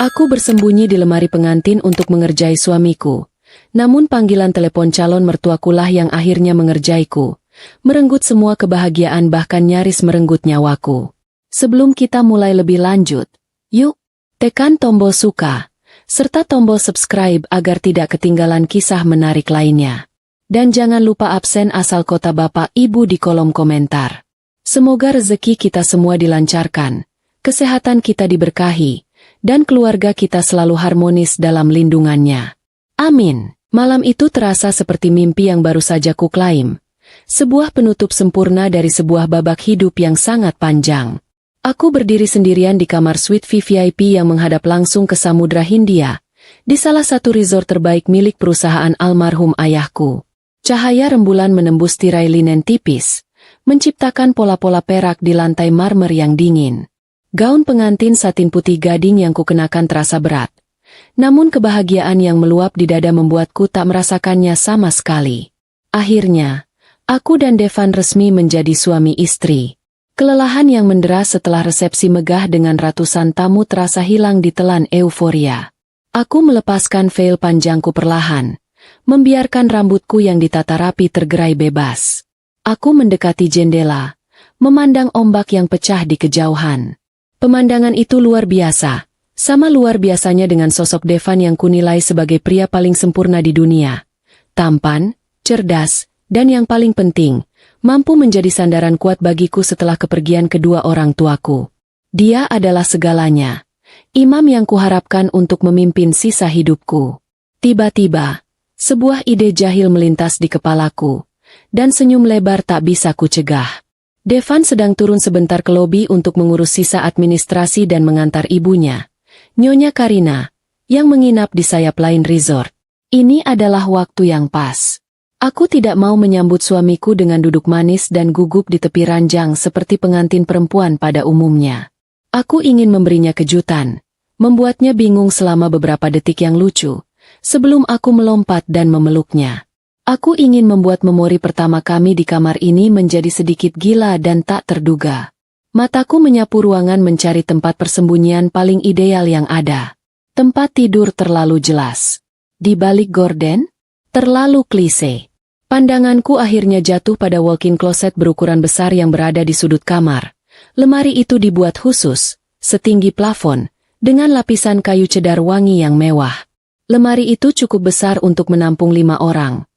Aku bersembunyi di lemari pengantin untuk mengerjai suamiku. Namun panggilan telepon calon mertuakulah yang akhirnya mengerjaiku. Merenggut semua kebahagiaan bahkan nyaris merenggut nyawaku. Sebelum kita mulai lebih lanjut, yuk, tekan tombol suka, serta tombol subscribe agar tidak ketinggalan kisah menarik lainnya. Dan jangan lupa absen asal kota Bapak Ibu di kolom komentar. Semoga rezeki kita semua dilancarkan, kesehatan kita diberkahi, dan keluarga kita selalu harmonis dalam lindungannya. Amin. Malam itu terasa seperti mimpi yang baru saja kuklaim. Sebuah penutup sempurna dari sebuah babak hidup yang sangat panjang. Aku berdiri sendirian di kamar suite VVIP yang menghadap langsung ke Samudra Hindia, di salah satu resort terbaik milik perusahaan almarhum ayahku. Cahaya rembulan menembus tirai linen tipis, menciptakan pola-pola perak di lantai marmer yang dingin. Gaun pengantin satin putih gading yang kukenakan terasa berat. Namun kebahagiaan yang meluap di dada membuatku tak merasakannya sama sekali. Akhirnya, aku dan Devan resmi menjadi suami istri. Kelelahan yang mendera setelah resepsi megah dengan ratusan tamu terasa hilang ditelan euforia. Aku melepaskan veil panjangku perlahan, membiarkan rambutku yang ditata rapi tergerai bebas. Aku mendekati jendela, memandang ombak yang pecah di kejauhan. Pemandangan itu luar biasa, sama luar biasanya dengan sosok Devan yang kunilai sebagai pria paling sempurna di dunia. Tampan, cerdas, dan yang paling penting, mampu menjadi sandaran kuat bagiku setelah kepergian kedua orang tuaku. Dia adalah segalanya, imam yang kuharapkan untuk memimpin sisa hidupku. Tiba-tiba, sebuah ide jahil melintas di kepalaku, dan senyum lebar tak bisa kucegah. Devan sedang turun sebentar ke lobi untuk mengurus sisa administrasi dan mengantar ibunya, Nyonya Karina, yang menginap di sayap lain resort. Ini adalah waktu yang pas. Aku tidak mau menyambut suamiku dengan duduk manis dan gugup di tepi ranjang seperti pengantin perempuan pada umumnya. Aku ingin memberinya kejutan, membuatnya bingung selama beberapa detik yang lucu, sebelum aku melompat dan memeluknya. Aku ingin membuat memori pertama kami di kamar ini menjadi sedikit gila dan tak terduga. Mataku menyapu ruangan mencari tempat persembunyian paling ideal yang ada. Tempat tidur terlalu jelas. Di balik gorden? Terlalu klise. Pandanganku akhirnya jatuh pada walk-in closet berukuran besar yang berada di sudut kamar. Lemari itu dibuat khusus, setinggi plafon, dengan lapisan kayu cedar wangi yang mewah. Lemari itu cukup besar untuk menampung 5 orang.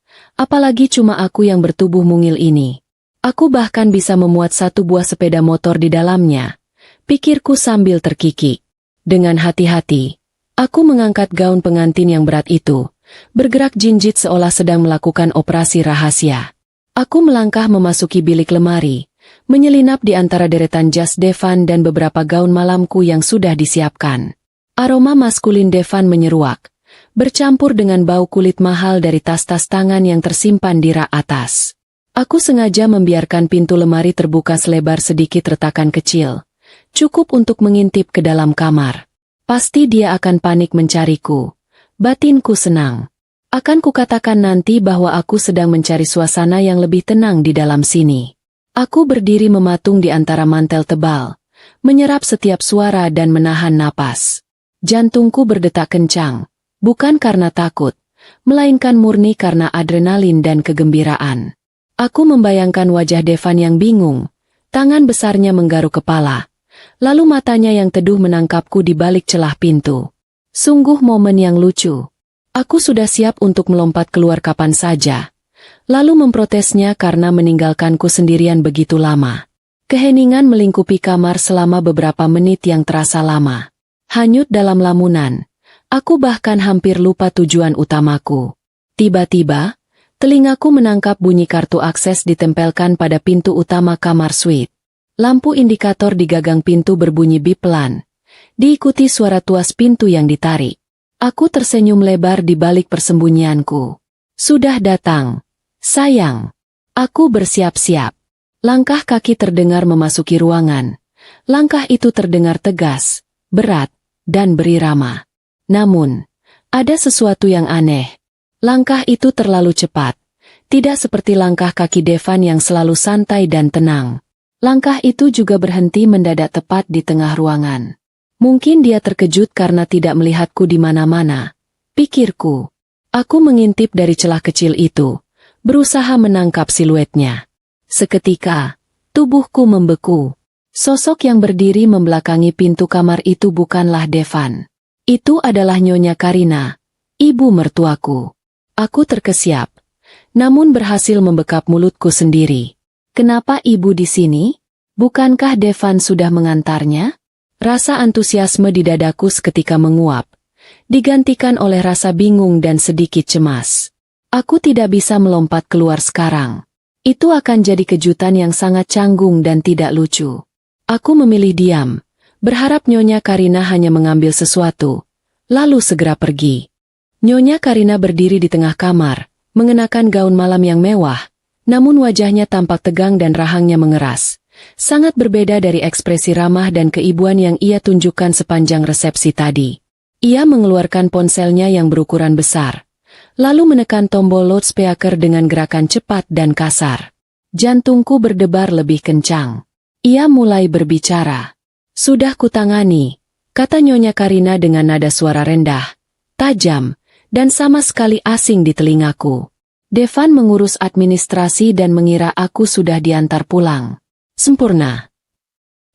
Apalagi cuma aku yang bertubuh mungil ini. Aku bahkan bisa memuat 1 buah sepeda motor di dalamnya. Pikirku sambil terkikik. Dengan hati-hati, aku mengangkat gaun pengantin yang berat itu, bergerak jinjit seolah sedang melakukan operasi rahasia. Aku melangkah memasuki bilik lemari, menyelinap di antara deretan jas Devan dan beberapa gaun malamku yang sudah disiapkan. Aroma maskulin Devan menyeruak, bercampur dengan bau kulit mahal dari tas-tas tangan yang tersimpan di rak atas. Aku sengaja membiarkan pintu lemari terbuka selebar sedikit retakan kecil, cukup untuk mengintip ke dalam kamar. Pasti dia akan panik mencariku. Batinku senang. Akan kukatakan nanti bahwa aku sedang mencari suasana yang lebih tenang di dalam sini. Aku berdiri mematung di antara mantel tebal, menyerap setiap suara dan menahan napas. Jantungku berdetak kencang. Bukan karena takut, melainkan murni karena adrenalin dan kegembiraan. Aku membayangkan wajah Devan yang bingung, tangan besarnya menggaruk kepala, lalu matanya yang teduh menangkapku di balik celah pintu. Sungguh momen yang lucu. Aku sudah siap untuk melompat keluar kapan saja, lalu memprotesnya karena meninggalkanku sendirian begitu lama. Keheningan melingkupi kamar selama beberapa menit yang terasa lama. Hanyut dalam lamunan. Aku bahkan hampir lupa tujuan utamaku. Tiba-tiba, telingaku menangkap bunyi kartu akses ditempelkan pada pintu utama kamar suite. Lampu indikator di gagang pintu berbunyi bip pelan, diikuti suara tuas pintu yang ditarik. Aku tersenyum lebar di balik persembunyianku. Sudah datang, sayang. Aku bersiap-siap. Langkah kaki terdengar memasuki ruangan. Langkah itu terdengar tegas, berat, dan berirama. Namun, ada sesuatu yang aneh. Langkah itu terlalu cepat. Tidak seperti langkah kaki Devan yang selalu santai dan tenang. Langkah itu juga berhenti mendadak tepat di tengah ruangan. Mungkin dia terkejut karena tidak melihatku di mana-mana. Pikirku. Aku mengintip dari celah kecil itu, berusaha menangkap siluetnya. Seketika, tubuhku membeku. Sosok yang berdiri membelakangi pintu kamar itu bukanlah Devan. Itu adalah Nyonya Karina, ibu mertuaku. Aku terkesiap, namun berhasil membekap mulutku sendiri. Kenapa ibu di sini? Bukankah Devan sudah mengantarnya? Rasa antusiasme di dadaku seketika menguap, digantikan oleh rasa bingung dan sedikit cemas. Aku tidak bisa melompat keluar sekarang. Itu akan jadi kejutan yang sangat canggung dan tidak lucu. Aku memilih diam, berharap Nyonya Karina hanya mengambil sesuatu, lalu segera pergi. Nyonya Karina berdiri di tengah kamar, mengenakan gaun malam yang mewah, namun wajahnya tampak tegang dan rahangnya mengeras. Sangat berbeda dari ekspresi ramah dan keibuan yang ia tunjukkan sepanjang resepsi tadi. Ia mengeluarkan ponselnya yang berukuran besar, lalu menekan tombol loudspeaker dengan gerakan cepat dan kasar. Jantungku berdebar lebih kencang. Ia mulai berbicara. "Sudah kutangani," kata Nyonya Karina dengan nada suara rendah, tajam, dan sama sekali asing di telingaku. Devan mengurus administrasi dan mengira aku sudah diantar pulang. Sempurna.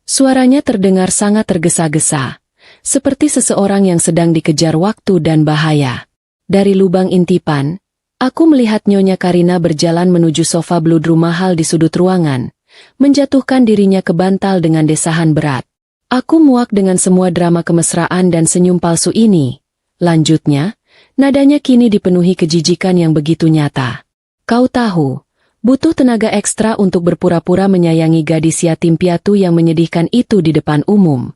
Suaranya terdengar sangat tergesa-gesa, seperti seseorang yang sedang dikejar waktu dan bahaya. Dari lubang intipan, aku melihat Nyonya Karina berjalan menuju sofa bludru mahal di sudut ruangan, menjatuhkan dirinya ke bantal dengan desahan berat. Aku muak dengan semua drama kemesraan dan senyum palsu ini. Lanjutnya, nadanya kini dipenuhi kejijikan yang begitu nyata. "Kau tahu, butuh tenaga ekstra untuk berpura-pura menyayangi gadis yatim piatu yang menyedihkan itu di depan umum."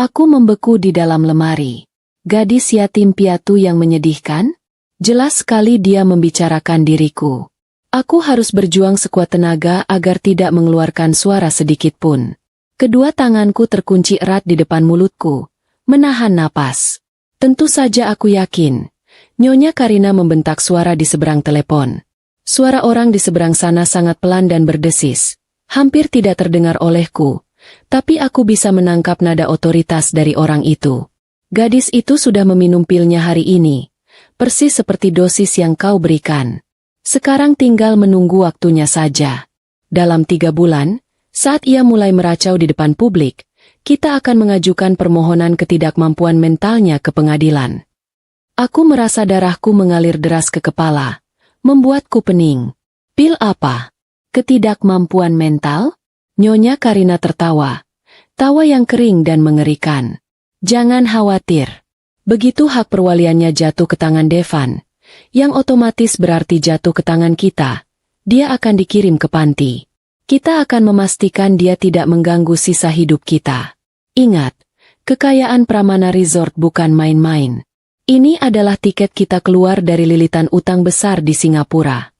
Aku membeku di dalam lemari. Gadis yatim piatu yang menyedihkan? Jelas sekali dia membicarakan diriku. Aku harus berjuang sekuat tenaga agar tidak mengeluarkan suara sedikit pun. Kedua tanganku terkunci erat di depan mulutku, menahan napas. Tentu saja aku yakin. Nyonya Karina membentak suara di seberang telepon. Suara orang di seberang sana sangat pelan dan berdesis, hampir tidak terdengar olehku, tapi aku bisa menangkap nada otoritas dari orang itu. "Gadis itu sudah meminum pilnya hari ini, persis seperti dosis yang kau berikan. Sekarang tinggal menunggu waktunya saja. Dalam 3 bulan, saat ia mulai meracau di depan publik, kita akan mengajukan permohonan ketidakmampuan mentalnya ke pengadilan." Aku merasa darahku mengalir deras ke kepala, membuatku pening. "Pil apa? Ketidakmampuan mental?" Nyonya Karina tertawa. Tawa yang kering dan mengerikan. "Jangan khawatir. Begitu hak perwaliannya jatuh ke tangan Devan, yang otomatis berarti jatuh ke tangan kita, dia akan dikirim ke panti. Kita akan memastikan dia tidak mengganggu sisa hidup kita. Ingat, kekayaan Pramana Resort bukan main-main. Ini adalah tiket kita keluar dari lilitan utang besar di Singapura."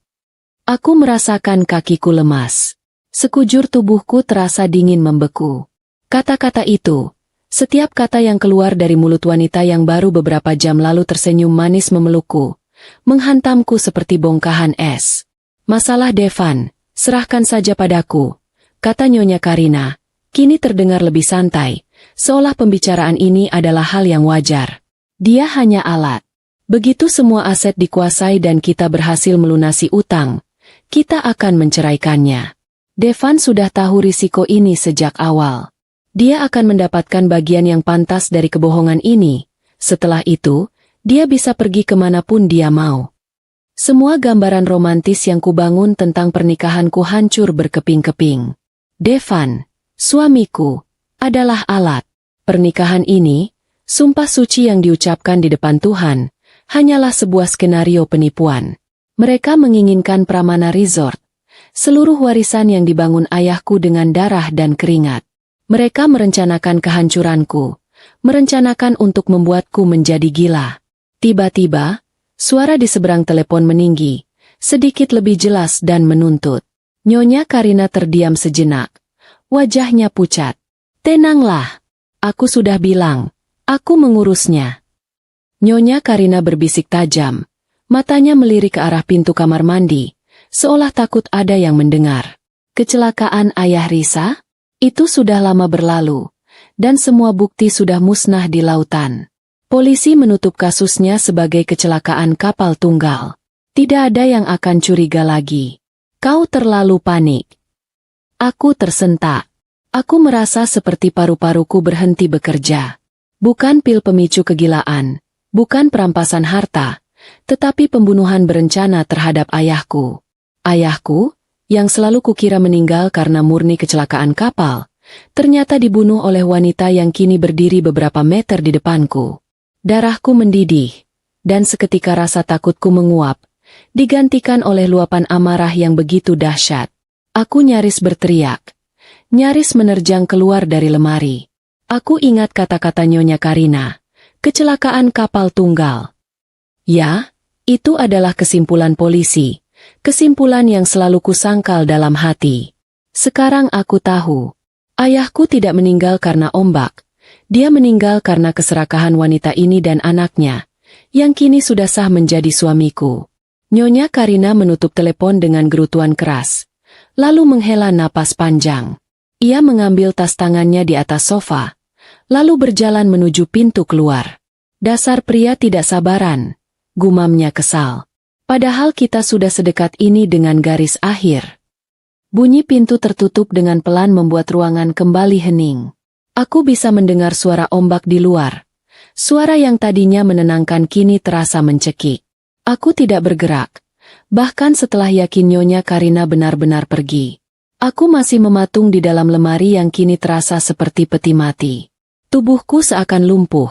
Aku merasakan kakiku lemas. Sekujur tubuhku terasa dingin membeku. Kata-kata itu, setiap kata yang keluar dari mulut wanita yang baru beberapa jam lalu tersenyum manis memelukku, menghantamku seperti bongkahan es. "Masalah Devan, serahkan saja padaku," kata Nyonya Karina, kini terdengar lebih santai, seolah pembicaraan ini adalah hal yang wajar. "Dia hanya alat. Begitu semua aset dikuasai dan kita berhasil melunasi utang, kita akan menceraikannya. Devan sudah tahu risiko ini sejak awal. Dia akan mendapatkan bagian yang pantas dari kebohongan ini. Setelah itu, dia bisa pergi kemanapun dia mau." Semua gambaran romantis yang kubangun tentang pernikahanku hancur berkeping-keping. Devan, suamiku, adalah alat. Pernikahan ini, sumpah suci yang diucapkan di depan Tuhan, hanyalah sebuah skenario penipuan. Mereka menginginkan Pramana Resort, seluruh warisan yang dibangun ayahku dengan darah dan keringat. Mereka merencanakan kehancuranku, merencanakan untuk membuatku menjadi gila. Tiba-tiba, suara di seberang telepon meninggi, sedikit lebih jelas dan menuntut. Nyonya Karina terdiam sejenak. Wajahnya pucat. "Tenanglah. Aku sudah bilang. Aku mengurusnya." Nyonya Karina berbisik tajam. Matanya melirik ke arah pintu kamar mandi, seolah takut ada yang mendengar. "Kecelakaan ayah Risa? Itu sudah lama berlalu. dan semua bukti sudah musnah di lautan. Polisi menutup kasusnya sebagai kecelakaan kapal tunggal. Tidak ada yang akan curiga lagi. Kau terlalu panik. Aku tersentak. Aku merasa seperti paru-paruku berhenti bekerja. Bukan pil pemicu kegilaan, bukan perampasan harta, tetapi pembunuhan berencana terhadap ayahku. Ayahku, yang selalu kukira meninggal karena murni kecelakaan kapal, ternyata dibunuh oleh wanita yang kini berdiri beberapa meter di depanku. Darahku mendidih, dan seketika rasa takutku menguap, digantikan oleh luapan amarah yang begitu dahsyat. Aku nyaris berteriak. Nyaris menerjang keluar dari lemari. Aku ingat kata-kata Nyonya Karina. Kecelakaan kapal tunggal. Ya, itu adalah kesimpulan polisi. Kesimpulan yang selalu kusangkal dalam hati. Sekarang aku tahu. Ayahku tidak meninggal karena ombak. Dia meninggal karena keserakahan wanita ini dan anaknya, yang kini sudah sah menjadi suamiku. Nyonya Karina menutup telepon dengan gerutuan keras, lalu menghela napas panjang. Ia mengambil tas tangannya di atas sofa, lalu berjalan menuju pintu keluar. Dasar pria tidak sabaran, gumamnya kesal. Padahal kita sudah sedekat ini dengan garis akhir. Bunyi pintu tertutup dengan pelan membuat ruangan kembali hening. Aku bisa mendengar suara ombak di luar. Suara yang tadinya menenangkan kini terasa mencekik. Aku tidak bergerak, bahkan setelah yakin Nyonya Karina benar-benar pergi. Aku masih mematung di dalam lemari yang kini terasa seperti peti mati. Tubuhku seakan lumpuh,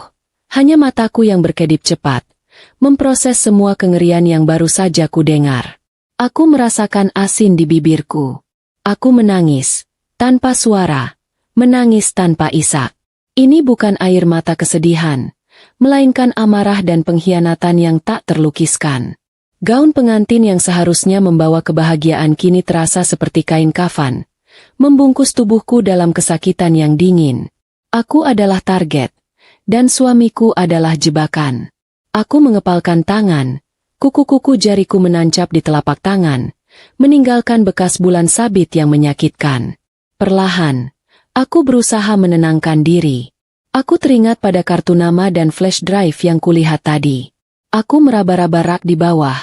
hanya mataku yang berkedip cepat, memproses semua kengerian yang baru saja kudengar. Aku merasakan asin di bibirku. Aku menangis, tanpa suara, menangis tanpa isak. Ini bukan air mata kesedihan, melainkan amarah dan pengkhianatan yang tak terlukiskan. Gaun pengantin yang seharusnya membawa kebahagiaan kini terasa seperti kain kafan, membungkus tubuhku dalam kesakitan yang dingin. Aku adalah target, dan suamiku adalah jebakan. Aku mengepalkan tangan, kuku-kuku jariku menancap di telapak tangan, meninggalkan bekas bulan sabit yang menyakitkan. Perlahan, aku berusaha menenangkan diri. Aku teringat pada kartu nama dan flash drive yang kulihat tadi. Aku meraba-raba rak di bawah,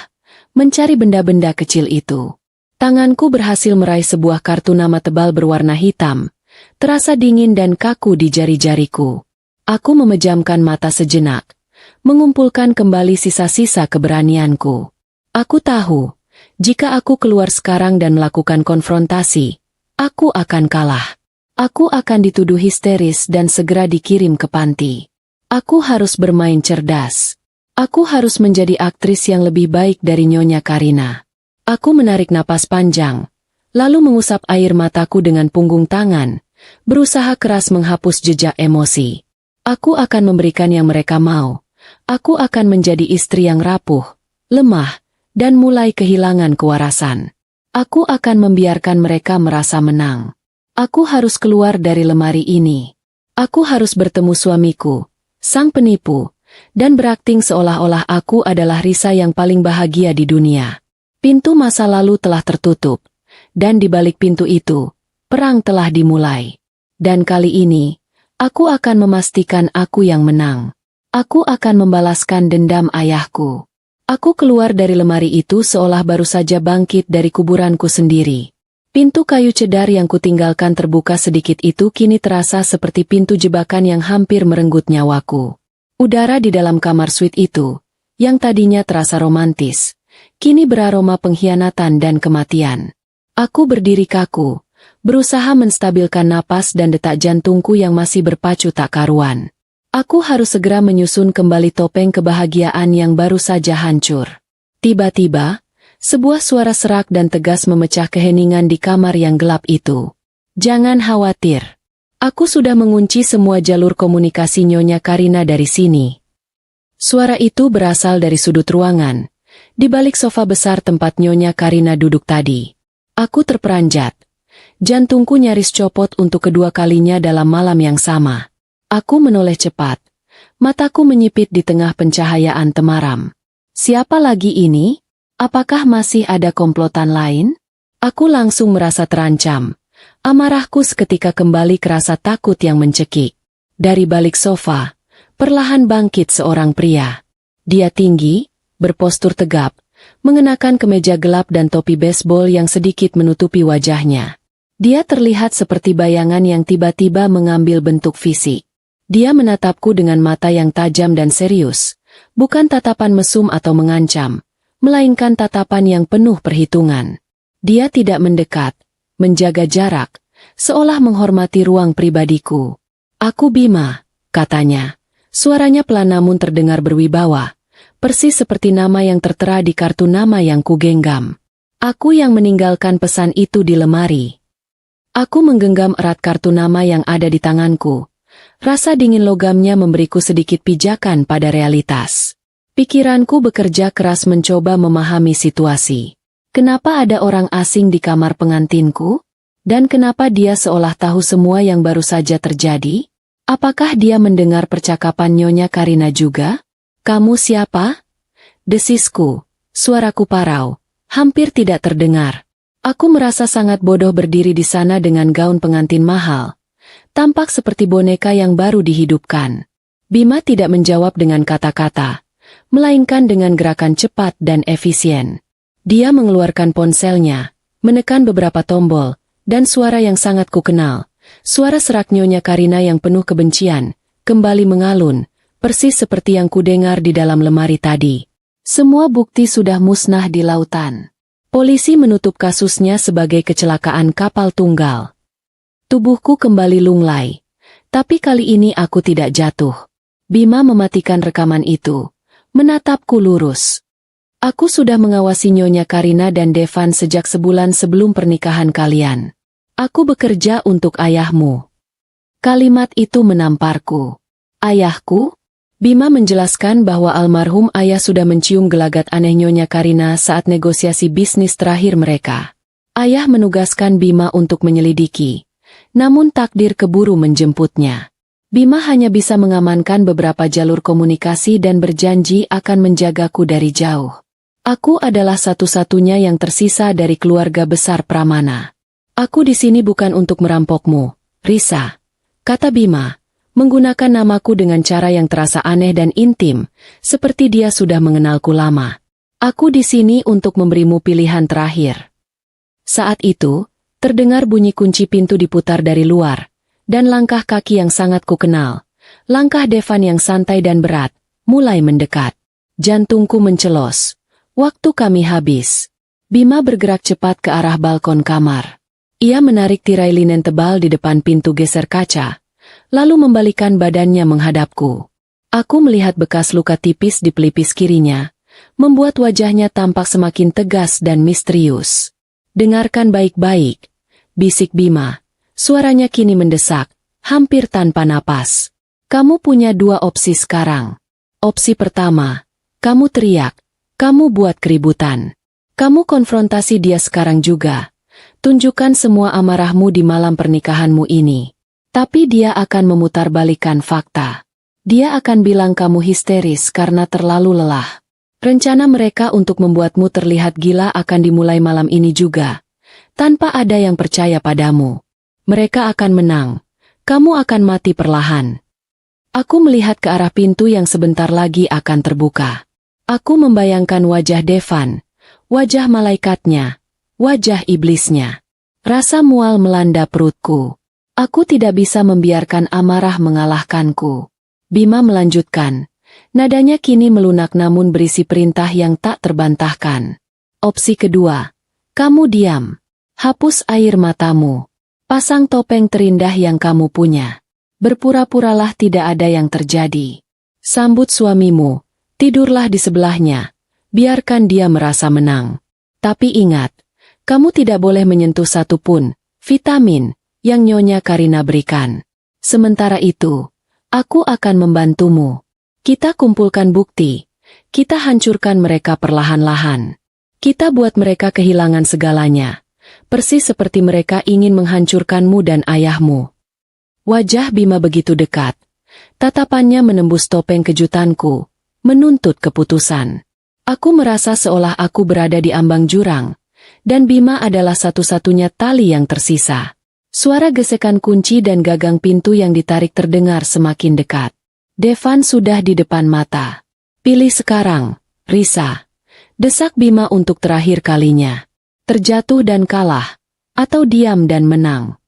mencari benda-benda kecil itu. Tanganku berhasil meraih sebuah kartu nama tebal berwarna hitam, terasa dingin dan kaku di jari-jariku. Aku memejamkan mata sejenak, mengumpulkan kembali sisa-sisa keberanianku. Aku tahu, jika aku keluar sekarang dan melakukan konfrontasi, aku akan kalah. Aku akan dituduh histeris dan segera dikirim ke panti. Aku harus bermain cerdas. Aku harus menjadi aktris yang lebih baik dari Nyonya Karina. Aku menarik napas panjang, lalu mengusap air mataku dengan punggung tangan, berusaha keras menghapus jejak emosi. Aku akan memberikan yang mereka mau. Aku akan menjadi istri yang rapuh, lemah, dan mulai kehilangan kewarasan. Aku akan membiarkan mereka merasa menang. Aku harus keluar dari lemari ini. Aku harus bertemu suamiku, sang penipu, dan berakting seolah-olah aku adalah Risa yang paling bahagia di dunia. Pintu masa lalu telah tertutup, dan di balik pintu itu, perang telah dimulai. Dan kali ini, aku akan memastikan aku yang menang. Aku akan membalaskan dendam ayahku. Aku keluar dari lemari itu seolah baru saja bangkit dari kuburanku sendiri. Pintu kayu cedar yang kutinggalkan terbuka sedikit itu kini terasa seperti pintu jebakan yang hampir merenggut nyawaku. Udara di dalam kamar suite itu, yang tadinya terasa romantis, kini beraroma pengkhianatan dan kematian. Aku berdiri kaku, berusaha menstabilkan napas dan detak jantungku yang masih berpacu tak karuan. Aku harus segera menyusun kembali topeng kebahagiaan yang baru saja hancur. Tiba-tiba, sebuah suara serak dan tegas memecah keheningan di kamar yang gelap itu. Jangan khawatir. Aku sudah mengunci semua jalur komunikasi Nyonya Karina dari sini. Suara itu berasal dari sudut ruangan, di balik sofa besar tempat Nyonya Karina duduk tadi. Aku terperanjat. Jantungku nyaris copot untuk kedua kalinya dalam malam yang sama. Aku menoleh cepat. Mataku menyipit di tengah pencahayaan temaram. Siapa lagi ini? Apakah masih ada komplotan lain? Aku langsung merasa terancam. Amarahku seketika kembali ke rasa takut yang mencekik. Dari balik sofa, perlahan bangkit seorang pria. Dia tinggi, berpostur tegap, mengenakan kemeja gelap dan topi baseball yang sedikit menutupi wajahnya. Dia terlihat seperti bayangan yang tiba-tiba mengambil bentuk fisik. Dia menatapku dengan mata yang tajam dan serius, bukan tatapan mesum atau mengancam, melainkan tatapan yang penuh perhitungan. Dia tidak mendekat, menjaga jarak, seolah menghormati ruang pribadiku. "Aku Bima," katanya. Suaranya pelan namun terdengar berwibawa, persis seperti nama yang tertera di kartu nama yang kugenggam. Aku yang meninggalkan pesan itu di lemari. Aku menggenggam erat kartu nama yang ada di tanganku. Rasa dingin logamnya memberiku sedikit pijakan pada realitas. Pikiranku bekerja keras mencoba memahami situasi. Kenapa ada orang asing di kamar pengantinku? Dan kenapa dia seolah tahu semua yang baru saja terjadi? Apakah dia mendengar percakapan Nyonya Karina juga? "Kamu siapa?" desisku. Suaraku parau, hampir tidak terdengar. Aku merasa sangat bodoh berdiri di sana dengan gaun pengantin mahal. Tampak seperti boneka yang baru dihidupkan. Bima tidak menjawab dengan kata-kata, melainkan dengan gerakan cepat dan efisien. Dia mengeluarkan ponselnya, menekan beberapa tombol, dan suara yang sangat kukenal, suara serak Nyonya Karina yang penuh kebencian, kembali mengalun, persis seperti yang kudengar di dalam lemari tadi. Semua bukti sudah musnah di lautan. Polisi menutup kasusnya sebagai kecelakaan kapal tunggal. Tubuhku kembali lunglai, tapi kali ini aku tidak jatuh. Bima mematikan rekaman itu, menatapku lurus. "Aku sudah mengawasi Nyonya Karina dan Devan sejak sebulan sebelum pernikahan kalian. Aku bekerja untuk ayahmu." Kalimat itu menamparku. "Ayahku?" Bima menjelaskan bahwa almarhum ayah sudah mencium gelagat aneh Nyonya Karina saat negosiasi bisnis terakhir mereka. Ayah menugaskan Bima untuk menyelidiki, namun takdir keburu menjemputnya. Bima hanya bisa mengamankan beberapa jalur komunikasi dan berjanji akan menjagaku dari jauh. Aku adalah satu-satunya yang tersisa dari keluarga besar Pramana. "Aku di sini bukan untuk merampokmu, Risa," kata Bima, menggunakan namaku dengan cara yang terasa aneh dan intim, seperti dia sudah mengenalku lama. "Aku di sini untuk memberimu pilihan terakhir." Saat itu, terdengar bunyi kunci pintu diputar dari luar, dan langkah kaki yang sangat kukenal, langkah Devan yang santai dan berat, mulai mendekat. Jantungku mencelos. Waktu kami habis. Bima bergerak cepat ke arah balkon kamar. Ia menarik tirai linen tebal di depan pintu geser kaca, lalu membalikan badannya menghadapku. Aku melihat bekas luka tipis di pelipis kirinya, membuat wajahnya tampak semakin tegas dan misterius. "Dengarkan baik-baik," bisik Bima. Suaranya kini mendesak, hampir tanpa napas. "Kamu punya dua opsi sekarang. Opsi pertama, kamu teriak, kamu buat keributan. Kamu konfrontasi dia sekarang juga. Tunjukkan semua amarahmu di malam pernikahanmu ini. Tapi dia akan memutarbalikkan fakta. Dia akan bilang kamu histeris karena terlalu lelah. Rencana mereka untuk membuatmu terlihat gila akan dimulai malam ini juga. Tanpa ada yang percaya padamu. Mereka akan menang. Kamu akan mati perlahan." Aku melihat ke arah pintu yang sebentar lagi akan terbuka. Aku membayangkan wajah Devan, wajah malaikatnya, wajah iblisnya. Rasa mual melanda perutku. Aku tidak bisa membiarkan amarah mengalahkanku. Bima melanjutkan. Nadanya kini melunak namun berisi perintah yang tak terbantahkan. "Opsi kedua. Kamu diam. Hapus air matamu. Pasang topeng terindah yang kamu punya. Berpura-puralah tidak ada yang terjadi. Sambut suamimu. Tidurlah di sebelahnya. Biarkan dia merasa menang. Tapi ingat, kamu tidak boleh menyentuh satupun vitamin yang Nyonya Karina berikan. Sementara itu, aku akan membantumu. Kita kumpulkan bukti. Kita hancurkan mereka perlahan-lahan. Kita buat mereka kehilangan segalanya. Persis seperti mereka ingin menghancurkanmu dan ayahmu." Wajah Bima begitu dekat. Tatapannya menembus topeng kejutanku, menuntut keputusan. Aku merasa seolah aku berada di ambang jurang, dan Bima adalah satu-satunya tali yang tersisa. Suara gesekan kunci dan gagang pintu yang ditarik terdengar semakin dekat. Devan sudah di depan mata. Pilih sekarang, Risa. Desak Bima untuk terakhir kalinya. Terjatuh dan kalah, atau diam dan menang.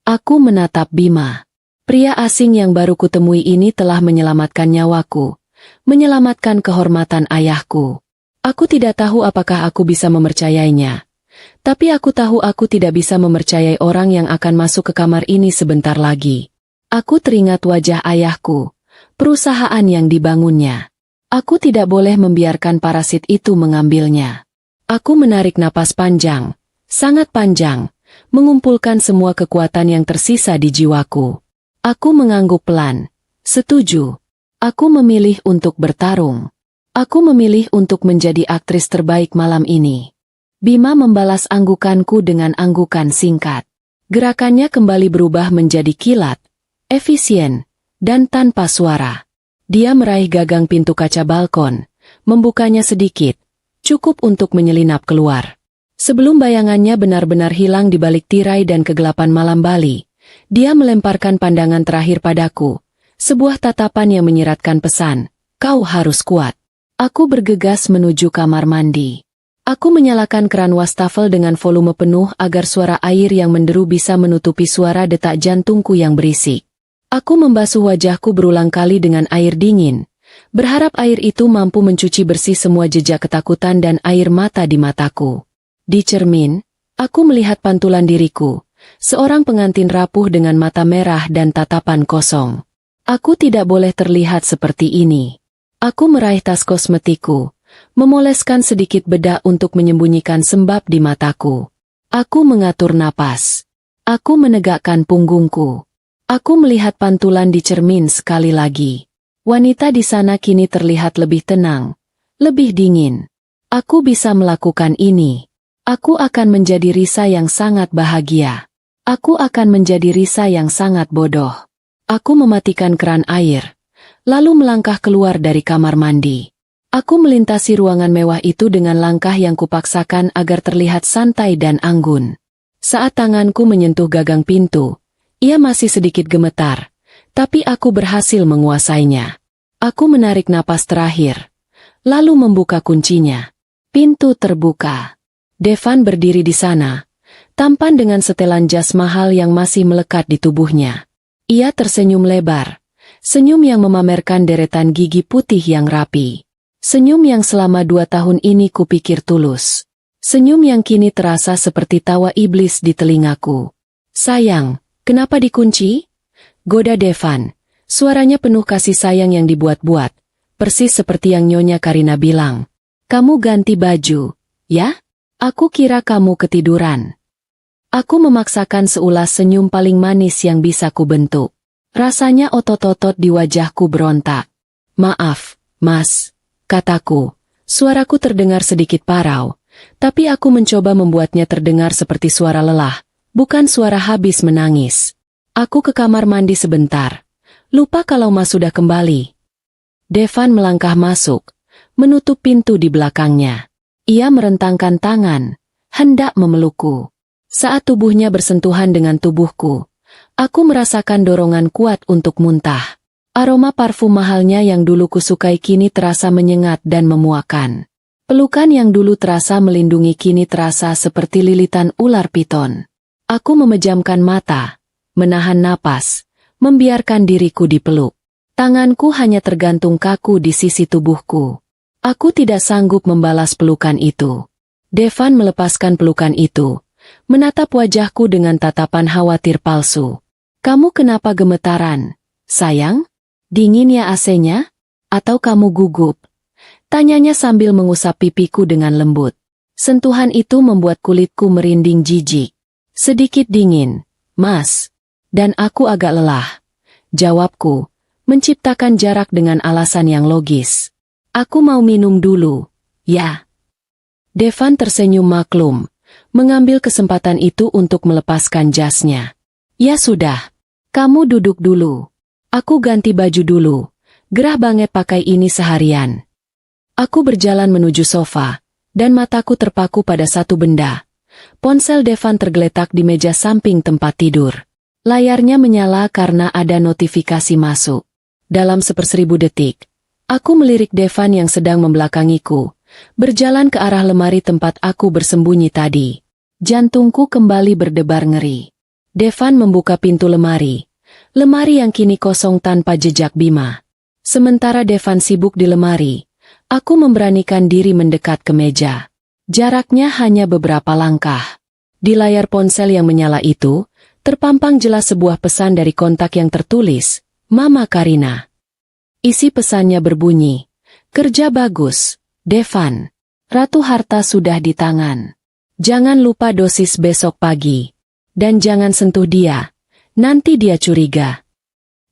Aku menatap Bima. Pria asing yang baru kutemui ini telah menyelamatkan nyawaku, menyelamatkan kehormatan ayahku. Aku tidak tahu apakah aku bisa mempercayainya. Tapi aku tahu aku tidak bisa mempercayai orang yang akan masuk ke kamar ini sebentar lagi. Aku teringat wajah ayahku, perusahaan yang dibangunnya. Aku tidak boleh membiarkan parasit itu mengambilnya. Aku menarik napas panjang, sangat panjang, mengumpulkan semua kekuatan yang tersisa di jiwaku. Aku mengangguk pelan. Setuju. Aku memilih untuk bertarung. Aku memilih untuk menjadi aktris terbaik malam ini. Bima membalas anggukanku dengan anggukan singkat. Gerakannya kembali berubah menjadi kilat, efisien, dan tanpa suara. Dia meraih gagang pintu kaca balkon, membukanya sedikit, cukup untuk menyelinap keluar. Sebelum bayangannya benar-benar hilang di balik tirai dan kegelapan malam Bali, dia melemparkan pandangan terakhir padaku, sebuah tatapan yang menyiratkan pesan, "Kau harus kuat." Aku bergegas menuju kamar mandi. Aku menyalakan keran wastafel dengan volume penuh agar suara air yang menderu bisa menutupi suara detak jantungku yang berisik. Aku membasuh wajahku berulang kali dengan air dingin, berharap air itu mampu mencuci bersih semua jejak ketakutan dan air mata di mataku. Di cermin, aku melihat pantulan diriku, seorang pengantin rapuh dengan mata merah dan tatapan kosong. Aku tidak boleh terlihat seperti ini. Aku meraih tas kosmetikku, memoleskan sedikit bedak untuk menyembunyikan sembab di mataku. Aku mengatur napas. Aku menegakkan punggungku. Aku melihat pantulan di cermin sekali lagi. Wanita di sana kini terlihat lebih tenang, lebih dingin. Aku bisa melakukan ini. Aku akan menjadi Risa yang sangat bahagia. Aku akan menjadi Risa yang sangat bodoh. Aku mematikan keran air, lalu melangkah keluar dari kamar mandi. Aku melintasi ruangan mewah itu dengan langkah yang kupaksakan agar terlihat santai dan anggun. Saat tanganku menyentuh gagang pintu, ia masih sedikit gemetar, tapi aku berhasil menguasainya. Aku menarik napas terakhir, lalu membuka kuncinya. Pintu terbuka. Devan berdiri di sana, tampan dengan setelan jas mahal yang masih melekat di tubuhnya. Ia tersenyum lebar, senyum yang memamerkan deretan gigi putih yang rapi. Senyum yang selama 2 tahun ini kupikir tulus. Senyum yang kini terasa seperti tawa iblis di telingaku. "Sayang, kenapa dikunci?" Goda Devan. Suaranya penuh kasih sayang yang dibuat-buat, persis seperti yang Nyonya Karina bilang. "Kamu ganti baju, ya? Aku kira kamu ketiduran." Aku memaksakan seulas senyum paling manis yang bisa kubentuk. Rasanya otot-otot di wajahku berontak. "Maaf, Mas," kataku. Suaraku terdengar sedikit parau, tapi aku mencoba membuatnya terdengar seperti suara lelah, bukan suara habis menangis. Aku ke kamar mandi sebentar. Lupa kalau Mas sudah kembali. Devan melangkah masuk, menutup pintu di belakangnya. Ia merentangkan tangan, hendak memelukku. Saat tubuhnya bersentuhan dengan tubuhku, aku merasakan dorongan kuat untuk muntah. Aroma parfum mahalnya yang dulu kusukai kini terasa menyengat dan memuakan. Pelukan yang dulu terasa melindungi kini terasa seperti lilitan ular piton. Aku memejamkan mata, menahan napas, membiarkan diriku dipeluk. Tanganku hanya tergantung kaku di sisi tubuhku. Aku tidak sanggup membalas pelukan itu. Devan melepaskan pelukan itu, menatap wajahku dengan tatapan khawatir palsu. "Kamu kenapa gemetaran, sayang? Dingin ya AC-nya? Atau kamu gugup?" Tanyanya sambil mengusap pipiku dengan lembut. Sentuhan itu membuat kulitku merinding jijik. "Sedikit dingin, Mas. Dan aku agak lelah." Jawabku, menciptakan jarak dengan alasan yang logis. "Aku mau minum dulu, ya." Devan tersenyum maklum, mengambil kesempatan itu untuk melepaskan jasnya. "Ya sudah, kamu duduk dulu. Aku ganti baju dulu. Gerah banget pakai ini seharian." Aku berjalan menuju sofa, dan mataku terpaku pada satu benda. ponsel Devan tergeletak di meja samping tempat tidur. Layarnya menyala karena ada notifikasi masuk. Dalam 1/1000 detik, aku melirik Devan yang sedang membelakangiku, berjalan ke arah lemari tempat aku bersembunyi tadi. Jantungku kembali berdebar ngeri. Devan membuka pintu lemari yang kini kosong tanpa jejak Bima. Sementara Devan sibuk di lemari, aku memberanikan diri mendekat ke meja. Jaraknya hanya beberapa langkah. Di layar ponsel yang menyala itu, terpampang jelas sebuah pesan dari kontak yang tertulis, Mama Karina. Isi pesannya berbunyi, kerja bagus, Devan. Ratu harta sudah di tangan. Jangan lupa dosis besok pagi. Dan jangan sentuh dia, nanti dia curiga.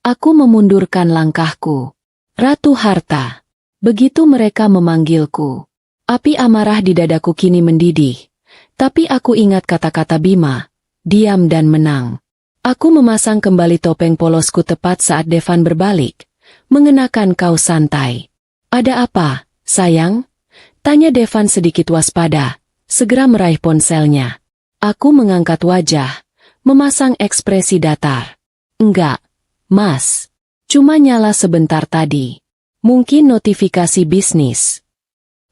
Aku memundurkan langkahku. Ratu harta. Begitu mereka memanggilku. Api amarah di dadaku kini mendidih. Tapi aku ingat kata-kata Bima, diam dan menang. Aku memasang kembali topeng polosku tepat saat Devan berbalik, mengenakan kaos santai. Ada apa, sayang? Tanya Devan sedikit waspada, segera meraih ponselnya. Aku mengangkat wajah, memasang ekspresi datar. Enggak, Mas. Cuma nyala sebentar tadi. Mungkin notifikasi bisnis.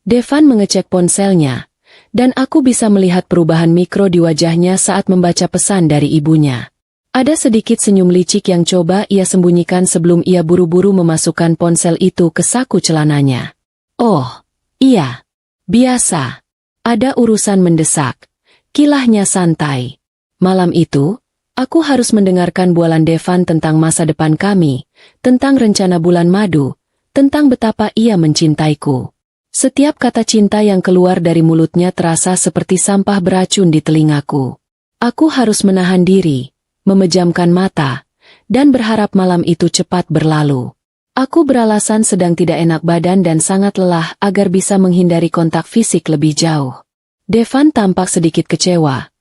Devan mengecek ponselnya, dan aku bisa melihat perubahan mikro di wajahnya saat membaca pesan dari ibunya. Ada sedikit senyum licik yang coba ia sembunyikan sebelum ia buru-buru memasukkan ponsel itu ke saku celananya. Oh, iya. Biasa. Ada urusan mendesak. Kilahnya santai. Malam itu, aku harus mendengarkan bualan Devan tentang masa depan kami, tentang rencana bulan madu, tentang betapa ia mencintaiku. Setiap kata cinta yang keluar dari mulutnya terasa seperti sampah beracun di telingaku. Aku harus menahan diri, memejamkan mata, dan berharap malam itu cepat berlalu. Aku beralasan sedang tidak enak badan dan sangat lelah agar bisa menghindari kontak fisik lebih jauh. Devan tampak sedikit kecewa,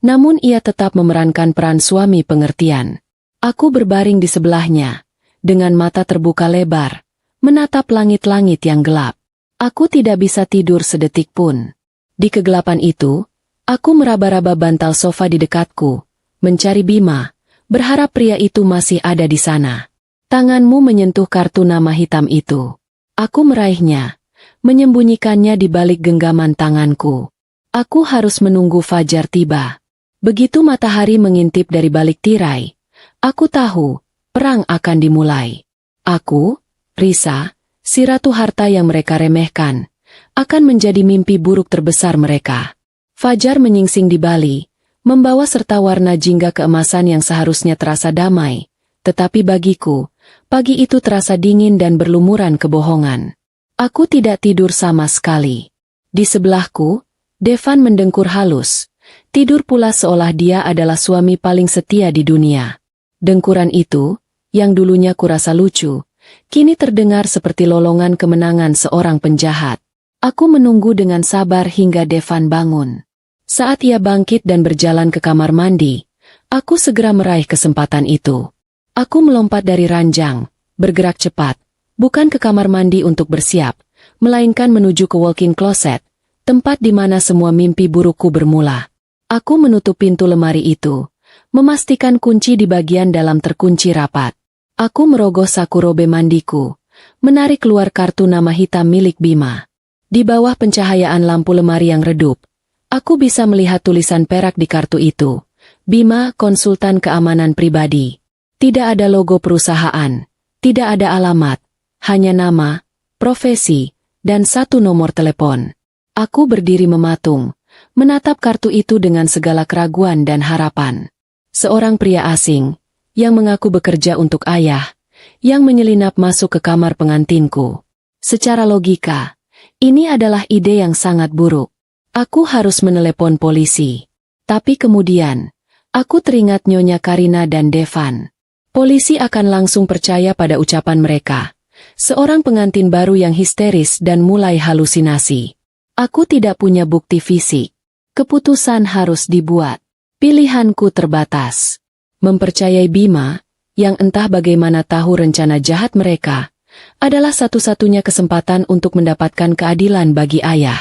namun ia tetap memerankan peran suami pengertian. Aku berbaring di sebelahnya, dengan mata terbuka lebar, menatap langit-langit yang gelap. Aku tidak bisa tidur sedetik pun. Di kegelapan itu, aku meraba-raba bantal sofa di dekatku, mencari Bima, berharap pria itu masih ada di sana. Tanganmu menyentuh kartu nama hitam itu. Aku meraihnya, menyembunyikannya di balik genggaman tanganku. Aku harus menunggu fajar tiba. Begitu matahari mengintip dari balik tirai, aku tahu, perang akan dimulai. Aku, Risa, si ratu harta yang mereka remehkan, akan menjadi mimpi buruk terbesar mereka. Fajar menyingsing di Bali, membawa serta warna jingga keemasan yang seharusnya terasa damai, tetapi bagiku, pagi itu terasa dingin dan berlumuran kebohongan. Aku tidak tidur sama sekali. Di sebelahku, Devan mendengkur halus, tidur pula seolah dia adalah suami paling setia di dunia. Dengkuran itu, yang dulunya kurasa lucu, kini terdengar seperti lolongan kemenangan seorang penjahat. Aku menunggu dengan sabar hingga Devan bangun. Saat ia bangkit dan berjalan ke kamar mandi, aku segera meraih kesempatan itu. Aku melompat dari ranjang, bergerak cepat, bukan ke kamar mandi untuk bersiap, melainkan menuju ke walk-in closet, tempat di mana semua mimpi burukku bermula. Aku menutup pintu lemari itu, memastikan kunci di bagian dalam terkunci rapat. Aku merogoh saku robe mandiku, menarik keluar kartu nama hitam milik Bima. Di bawah pencahayaan lampu lemari yang redup, aku bisa melihat tulisan perak di kartu itu. Bima, konsultan keamanan pribadi. Tidak ada logo perusahaan, tidak ada alamat, hanya nama, profesi, dan satu nomor telepon. Aku berdiri mematung, menatap kartu itu dengan segala keraguan dan harapan. Seorang pria asing, yang mengaku bekerja untuk ayah, yang menyelinap masuk ke kamar pengantinku. Secara logika, ini adalah ide yang sangat buruk. Aku harus menelepon polisi. Tapi kemudian, aku teringat Nyonya Karina dan Devan. Polisi akan langsung percaya pada ucapan mereka. Seorang pengantin baru yang histeris dan mulai halusinasi. Aku tidak punya bukti fisik. Keputusan harus dibuat. Pilihanku terbatas. Mempercayai Bima, yang entah bagaimana tahu rencana jahat mereka, adalah satu-satunya kesempatan untuk mendapatkan keadilan bagi ayah.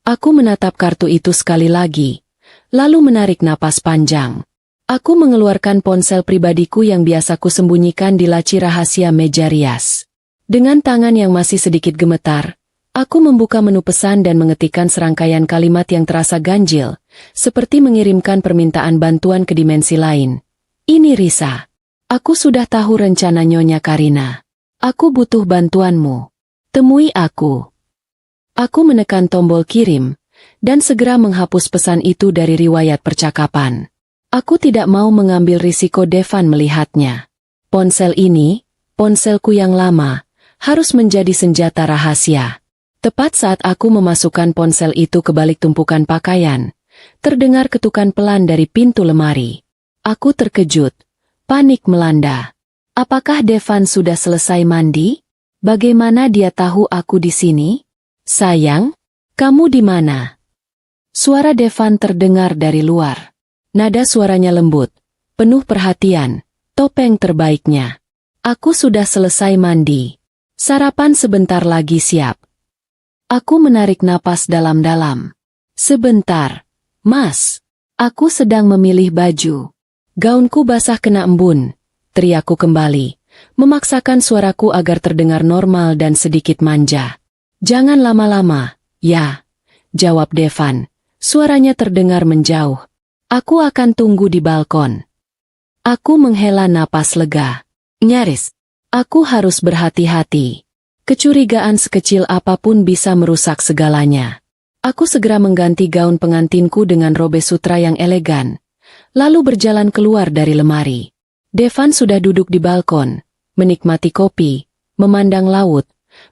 Aku menatap kartu itu sekali lagi, lalu menarik napas panjang. Aku mengeluarkan ponsel pribadiku yang biasa kusembunyikan di laci rahasia meja rias. Dengan tangan yang masih sedikit gemetar, aku membuka menu pesan dan mengetikkan serangkaian kalimat yang terasa ganjil, seperti mengirimkan permintaan bantuan ke dimensi lain. Ini Risa. Aku sudah tahu rencana Nyonya Karina. Aku butuh bantuanmu. Temui aku. Aku menekan tombol kirim, dan segera menghapus pesan itu dari riwayat percakapan. Aku tidak mau mengambil risiko Devan melihatnya. Ponsel ini, ponselku yang lama, harus menjadi senjata rahasia. Tepat saat aku memasukkan ponsel itu ke balik tumpukan pakaian, terdengar ketukan pelan dari pintu lemari. Aku terkejut. Panik melanda. Apakah Devan sudah selesai mandi? Bagaimana dia tahu aku di sini? Sayang, kamu di mana? Suara Devan terdengar dari luar. Nada suaranya lembut, penuh perhatian, topeng terbaiknya. Aku sudah selesai mandi. Sarapan sebentar lagi siap. Aku menarik napas dalam-dalam. Sebentar, Mas. Aku sedang memilih baju. Gaunku basah kena embun. Teriakku kembali, memaksakan suaraku agar terdengar normal dan sedikit manja. Jangan lama-lama, ya. Jawab Devan. Suaranya terdengar menjauh. Aku akan tunggu di balkon. Aku menghela napas lega. Nyaris. Aku harus berhati-hati. Kecurigaan sekecil apapun bisa merusak segalanya. Aku segera mengganti gaun pengantinku dengan robe sutra yang elegan, lalu berjalan keluar dari lemari. Devan sudah duduk di balkon, menikmati kopi, memandang laut,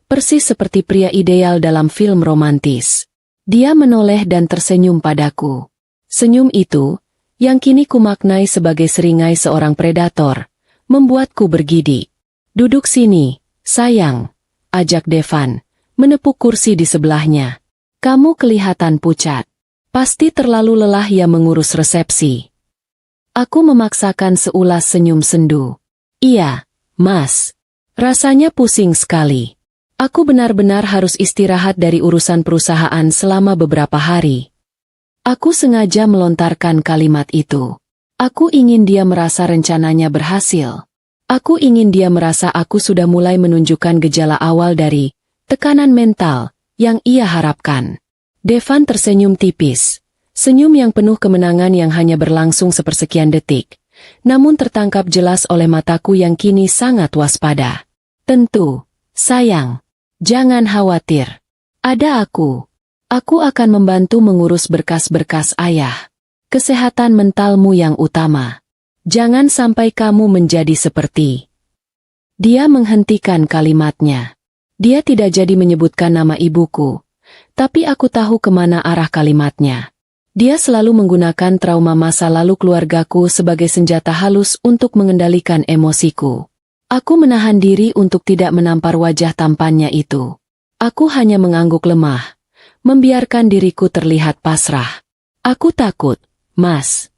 persis seperti pria ideal dalam film romantis. Dia menoleh dan tersenyum padaku. Senyum itu, yang kini kumaknai sebagai seringai seorang predator, membuatku bergidik. Duduk sini, sayang, ajak Devan, menepuk kursi di sebelahnya. Kamu kelihatan pucat. Pasti terlalu lelah ya mengurus resepsi. Aku memaksakan seulas senyum sendu. Iya, Mas. Rasanya pusing sekali. Aku benar-benar harus istirahat dari urusan perusahaan selama beberapa hari. Aku sengaja melontarkan kalimat itu. Aku ingin dia merasa rencananya berhasil. Aku ingin dia merasa aku sudah mulai menunjukkan gejala awal dari tekanan mental yang ia harapkan. Devan tersenyum tipis. Senyum yang penuh kemenangan yang hanya berlangsung sepersekian detik, namun tertangkap jelas oleh mataku yang kini sangat waspada. Tentu, sayang, jangan khawatir. Ada aku. Aku akan membantu mengurus berkas-berkas ayah. Kesehatan mentalmu yang utama. Jangan sampai kamu menjadi seperti. Dia menghentikan kalimatnya. Dia tidak jadi menyebutkan nama ibuku, tapi aku tahu kemana arah kalimatnya. Dia selalu menggunakan trauma masa lalu keluargaku sebagai senjata halus untuk mengendalikan emosiku. Aku menahan diri untuk tidak menampar wajah tampannya itu. Aku hanya mengangguk lemah, membiarkan diriku terlihat pasrah. Aku takut, Mas.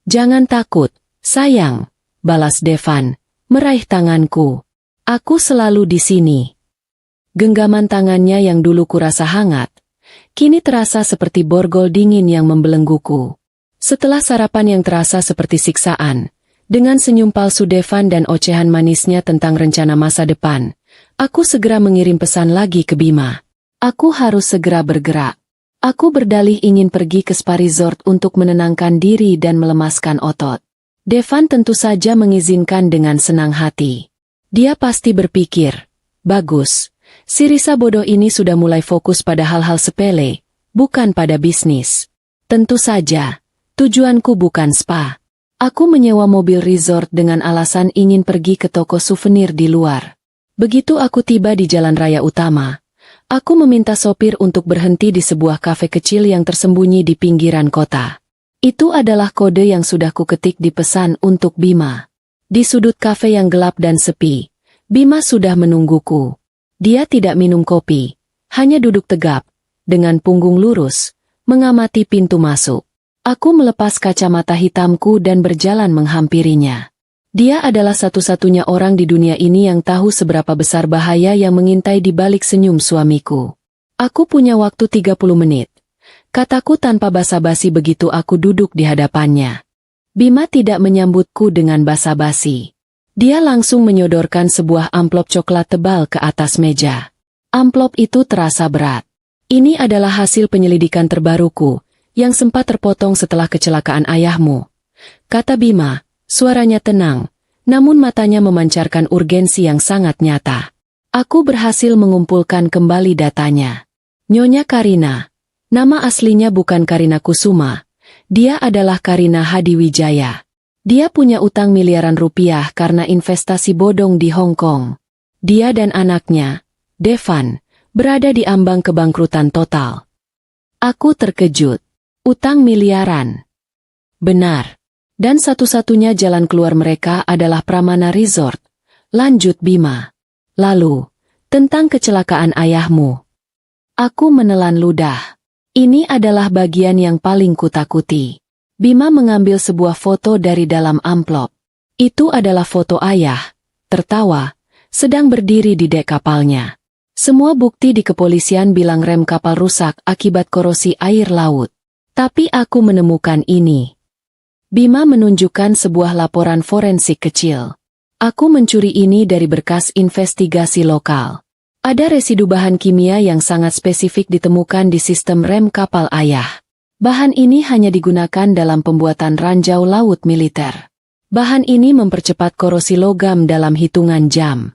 Jangan takut, sayang, balas Devan, meraih tanganku. Aku selalu di sini. Genggaman tangannya yang dulu kurasa hangat, kini terasa seperti borgol dingin yang membelengguku. Setelah sarapan yang terasa seperti siksaan, dengan senyum palsu Devan dan ocehan manisnya tentang rencana masa depan, aku segera mengirim pesan lagi ke Bima. Aku harus segera bergerak. Aku berdalih ingin pergi ke spa resort untuk menenangkan diri dan melemaskan otot. Devan tentu saja mengizinkan dengan senang hati. Dia pasti berpikir, bagus. Si Risa bodoh ini sudah mulai fokus pada hal-hal sepele, bukan pada bisnis. Tentu saja, tujuanku bukan spa. Aku menyewa mobil resort dengan alasan ingin pergi ke toko souvenir di luar. Begitu aku tiba di jalan raya utama, aku meminta sopir untuk berhenti di sebuah kafe kecil yang tersembunyi di pinggiran kota. Itu adalah kode yang sudah kuketik di pesan untuk Bima. Di sudut kafe yang gelap dan sepi, Bima sudah menungguku. Dia tidak minum kopi, hanya duduk tegap, dengan punggung lurus, mengamati pintu masuk. Aku melepas kacamata hitamku dan berjalan menghampirinya. Dia adalah satu-satunya orang di dunia ini yang tahu seberapa besar bahaya yang mengintai di balik senyum suamiku. Aku punya waktu 30 menit. kataku tanpa basa-basi begitu aku duduk di hadapannya. Bima tidak menyambutku dengan basa-basi. Dia langsung menyodorkan sebuah amplop coklat tebal ke atas meja. Amplop itu terasa berat. Ini adalah hasil penyelidikan terbaruku, yang sempat terpotong setelah kecelakaan ayahmu, kata Bima, suaranya tenang, namun matanya memancarkan urgensi yang sangat nyata. Aku berhasil mengumpulkan kembali datanya. Nyonya Karina. Nama aslinya bukan Karina Kusuma. Dia adalah Karina Hadiwijaya. Dia punya utang miliaran rupiah karena investasi bodong di Hong Kong. Dia dan anaknya, Devan, berada di ambang kebangkrutan total. Aku terkejut. Utang miliaran. Benar. Dan satu-satunya jalan keluar mereka adalah Pramana Resort. Lanjut Bima. Lalu, tentang kecelakaan ayahmu. Aku menelan ludah. Ini adalah bagian yang paling kutakuti. Bima mengambil sebuah foto dari dalam amplop. Itu adalah foto ayah, tertawa, sedang berdiri di dek kapalnya. Semua bukti di kepolisian bilang rem kapal rusak akibat korosi air laut. Tapi aku menemukan ini. Bima menunjukkan sebuah laporan forensik kecil. Aku mencuri ini dari berkas investigasi lokal. Ada residu bahan kimia yang sangat spesifik ditemukan di sistem rem kapal ayah. Bahan ini hanya digunakan dalam pembuatan ranjau laut militer. Bahan ini mempercepat korosi logam dalam hitungan jam.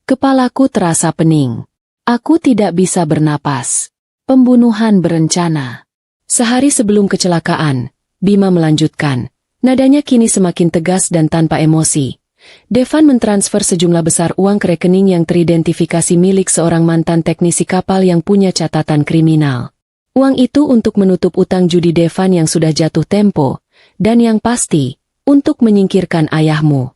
Kepalaku terasa pening. Aku tidak bisa bernapas. Pembunuhan berencana. Sehari sebelum kecelakaan, Bima melanjutkan. Nadanya kini semakin tegas dan tanpa emosi. Devan mentransfer sejumlah besar uang ke rekening yang teridentifikasi milik seorang mantan teknisi kapal yang punya catatan kriminal. Uang itu untuk menutup utang judi Devan yang sudah jatuh tempo, dan yang pasti, untuk menyingkirkan ayahmu.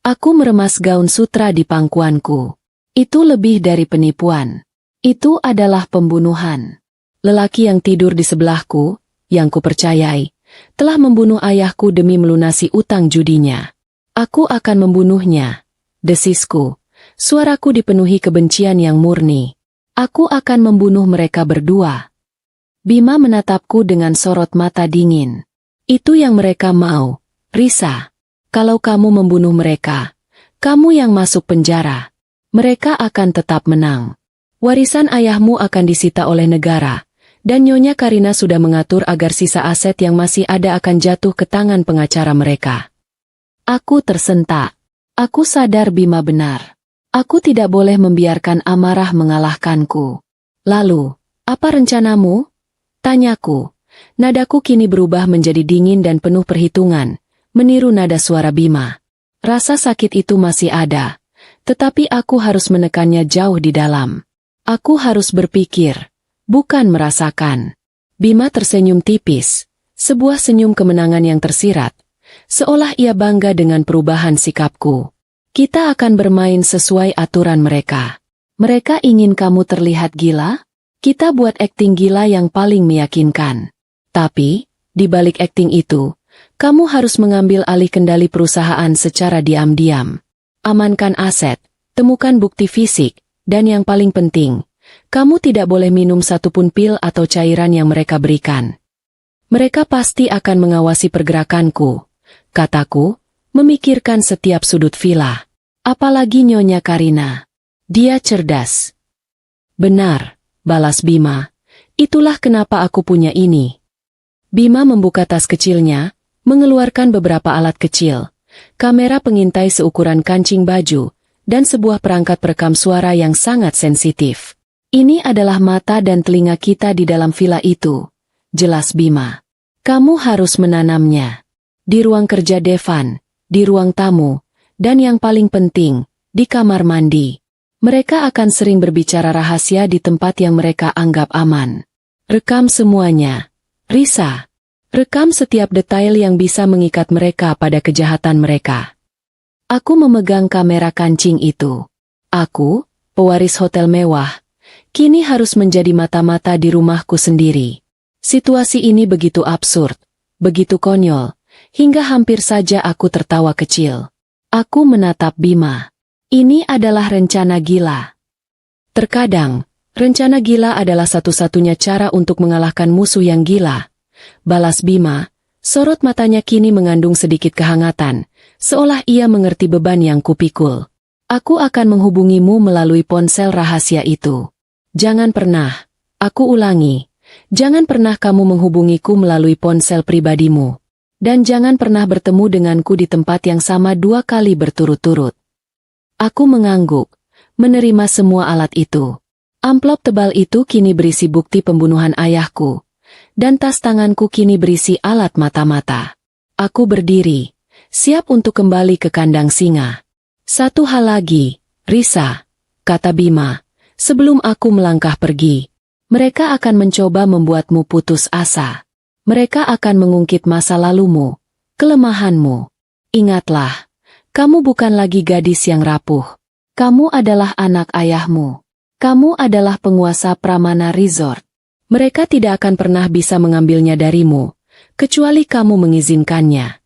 Aku meremas gaun sutra di pangkuanku. Itu lebih dari penipuan. Itu adalah pembunuhan. Lelaki yang tidur di sebelahku, yang kupercayai, telah membunuh ayahku demi melunasi utang judinya. Aku akan membunuhnya. Desisku. Suaraku dipenuhi kebencian yang murni. Aku akan membunuh mereka berdua. Bima menatapku dengan sorot mata dingin. Itu yang mereka mau, Risa. Kalau kamu membunuh mereka, kamu yang masuk penjara. Mereka akan tetap menang. Warisan ayahmu akan disita oleh negara. Dan Nyonya Karina sudah mengatur agar sisa aset yang masih ada akan jatuh ke tangan pengacara mereka. Aku tersentak. Aku sadar Bima benar. Aku tidak boleh membiarkan amarah mengalahkanku. Lalu, apa rencanamu? Tanyaku. Nadaku kini berubah menjadi dingin dan penuh perhitungan, meniru nada suara Bima. Rasa sakit itu masih ada, tetapi aku harus menekannya jauh di dalam. Aku harus berpikir. Bukan merasakan. Bima tersenyum tipis, sebuah senyum kemenangan yang tersirat, seolah ia bangga dengan perubahan sikapku. Kita akan bermain sesuai aturan mereka. Mereka ingin kamu terlihat gila? Kita buat akting gila yang paling meyakinkan. Tapi, di balik akting itu, kamu harus mengambil alih kendali perusahaan secara diam-diam. Amankan aset, temukan bukti fisik, dan yang paling penting, kamu tidak boleh minum satupun pil atau cairan yang mereka berikan. Mereka pasti akan mengawasi pergerakanku, kataku, memikirkan setiap sudut villa. Apalagi Nyonya Karina. Dia cerdas. Benar, balas Bima. Itulah kenapa aku punya ini. Bima membuka tas kecilnya, mengeluarkan beberapa alat kecil, kamera pengintai seukuran kancing baju, dan sebuah perangkat perekam suara yang sangat sensitif. Ini adalah mata dan telinga kita di dalam villa itu, jelas Bima. Kamu harus menanamnya. Di ruang kerja Devan, di ruang tamu, dan yang paling penting, di kamar mandi. Mereka akan sering berbicara rahasia di tempat yang mereka anggap aman. Rekam semuanya. Risa. Rekam setiap detail yang bisa mengikat mereka pada kejahatan mereka. Aku memegang kamera kancing itu. Aku, pewaris hotel mewah, kini harus menjadi mata-mata di rumahku sendiri. Situasi ini begitu absurd, begitu konyol, hingga hampir saja aku tertawa kecil. Aku menatap Bima. Ini adalah rencana gila. Terkadang, Rencana gila adalah satu-satunya cara untuk mengalahkan musuh yang gila. Balas Bima, sorot matanya kini mengandung sedikit kehangatan, seolah ia mengerti beban yang kupikul. Aku akan menghubungimu melalui ponsel rahasia itu. Jangan pernah, aku ulangi, jangan pernah kamu menghubungiku melalui ponsel pribadimu. Dan jangan pernah bertemu denganku di tempat yang sama 2 kali berturut-turut. Aku mengangguk, menerima semua alat itu. Amplop tebal itu kini berisi bukti pembunuhan ayahku, dan tas tanganku kini berisi alat mata-mata. Aku berdiri, siap untuk kembali ke kandang singa. Satu hal lagi, Risa, kata Bima, sebelum aku melangkah pergi. Mereka akan mencoba membuatmu putus asa. Mereka akan mengungkit masa lalumu, kelemahanmu. Ingatlah, kamu bukan lagi gadis yang rapuh. Kamu adalah anak ayahmu. Kamu adalah penguasa Pramana Resort. Mereka tidak akan pernah bisa mengambilnya darimu, kecuali kamu mengizinkannya.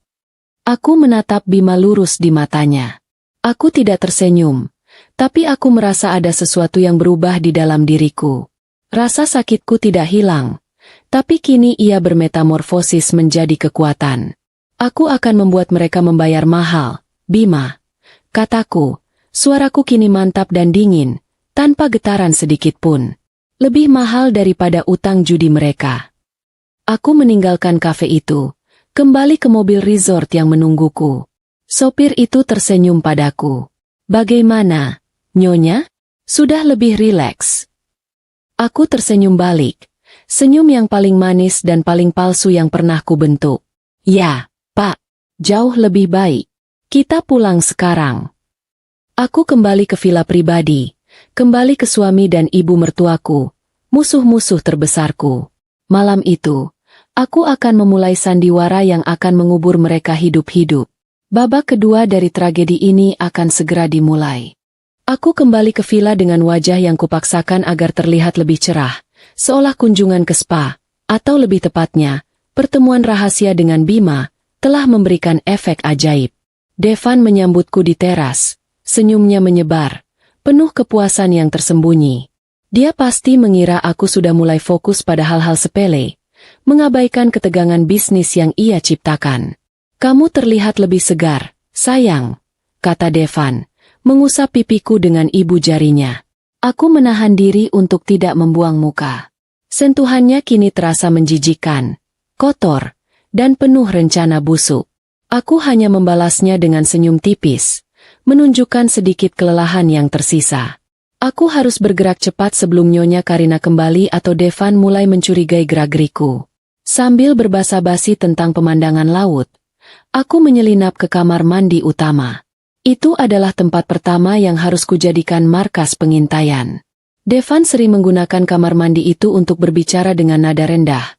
Aku menatap Bima lurus di matanya. Aku tidak tersenyum, tapi aku merasa ada sesuatu yang berubah di dalam diriku. Rasa sakitku tidak hilang, tapi kini ia bermetamorfosis menjadi kekuatan. Aku akan membuat mereka membayar mahal, Bima. Kataku, suaraku kini mantap dan dingin, tanpa getaran sedikit pun. Lebih mahal daripada utang judi mereka. Aku meninggalkan kafe itu, kembali ke mobil resort yang menungguku. Sopir itu tersenyum padaku. Bagaimana, Nyonya? Sudah lebih rileks? Aku tersenyum balik, senyum yang paling manis dan paling palsu yang pernah ku bentuk. Ya, Pak, jauh lebih baik. Kita pulang sekarang. Aku kembali ke villa pribadi. Kembali ke suami dan ibu mertuaku, musuh-musuh terbesarku. Malam itu, aku akan memulai sandiwara yang akan mengubur mereka hidup-hidup. Babak kedua dari tragedi ini akan segera dimulai. Aku kembali ke villa dengan wajah yang kupaksakan agar terlihat lebih cerah, seolah kunjungan ke spa, atau lebih tepatnya, pertemuan rahasia dengan Bima, telah memberikan efek ajaib. Devan menyambutku di teras, senyumnya menyebar, penuh kepuasan yang tersembunyi. Dia pasti mengira aku sudah mulai fokus pada hal-hal sepele, mengabaikan ketegangan bisnis yang ia ciptakan. Kamu terlihat lebih segar, sayang, kata Devan, mengusap pipiku dengan ibu jarinya. Aku menahan diri untuk tidak membuang muka. Sentuhannya kini terasa menjijikkan, kotor, dan penuh rencana busuk. Aku hanya membalasnya dengan senyum tipis, menunjukkan sedikit kelelahan yang tersisa. Aku harus bergerak cepat sebelum Nyonya Karina kembali atau Devan mulai mencurigai gerak-geriku. Sambil berbasa-basi tentang pemandangan laut, aku menyelinap ke kamar mandi utama. Itu adalah tempat pertama yang harus kujadikan markas pengintaian. Devan sering menggunakan kamar mandi itu untuk berbicara dengan nada rendah,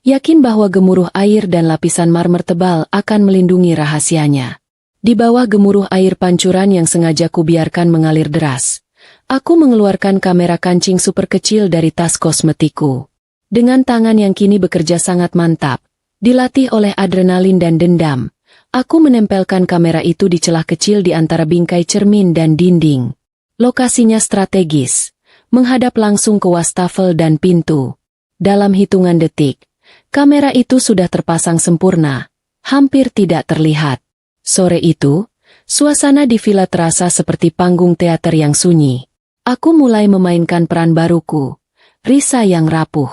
yakin bahwa gemuruh air dan lapisan marmer tebal akan melindungi rahasianya. Di bawah gemuruh air pancuran yang sengaja kubiarkan mengalir deras, aku mengeluarkan kamera kancing super kecil dari tas kosmetiku. Dengan tangan yang kini bekerja sangat mantap, dilatih oleh adrenalin dan dendam, aku menempelkan kamera itu di celah kecil di antara bingkai cermin dan dinding. Lokasinya strategis, menghadap langsung ke wastafel dan pintu. Dalam hitungan detik, kamera itu sudah terpasang sempurna, hampir tidak terlihat. Sore itu, suasana di villa terasa seperti panggung teater yang sunyi. Aku mulai memainkan peran baruku, Risa yang rapuh.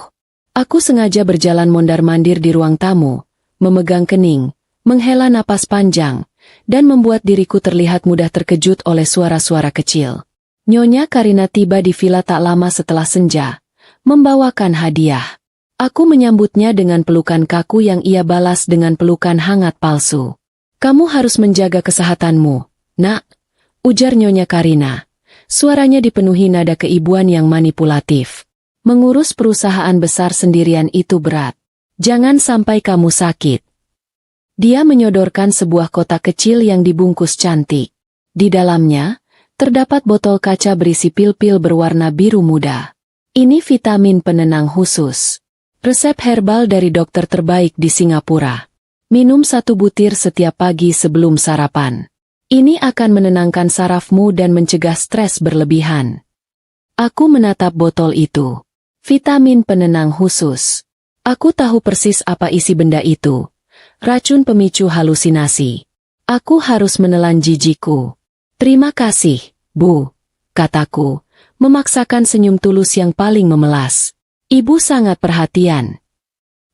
Aku sengaja berjalan mondar-mandir di ruang tamu, memegang kening, menghela napas panjang, dan membuat diriku terlihat mudah terkejut oleh suara-suara kecil. Nyonya Karina tiba di villa tak lama setelah senja, membawakan hadiah. Aku menyambutnya dengan pelukan kaku yang ia balas dengan pelukan hangat palsu. Kamu harus menjaga kesehatanmu, nak, ujar Nyonya Karina. Suaranya dipenuhi nada keibuan yang manipulatif. Mengurus perusahaan besar sendirian itu berat. Jangan sampai kamu sakit. Dia menyodorkan sebuah kotak kecil yang dibungkus cantik. Di dalamnya, terdapat botol kaca berisi pil-pil berwarna biru muda. Ini vitamin penenang khusus. Resep herbal dari dokter terbaik di Singapura. Minum 1 butir setiap pagi sebelum sarapan. Ini akan menenangkan sarafmu dan mencegah stres berlebihan. Aku menatap botol itu. Vitamin penenang khusus. Aku tahu persis apa isi benda itu. Racun pemicu halusinasi. Aku harus menelan jijiku. Terima kasih, Bu, kataku, memaksakan senyum tulus yang paling memelas. Ibu sangat perhatian.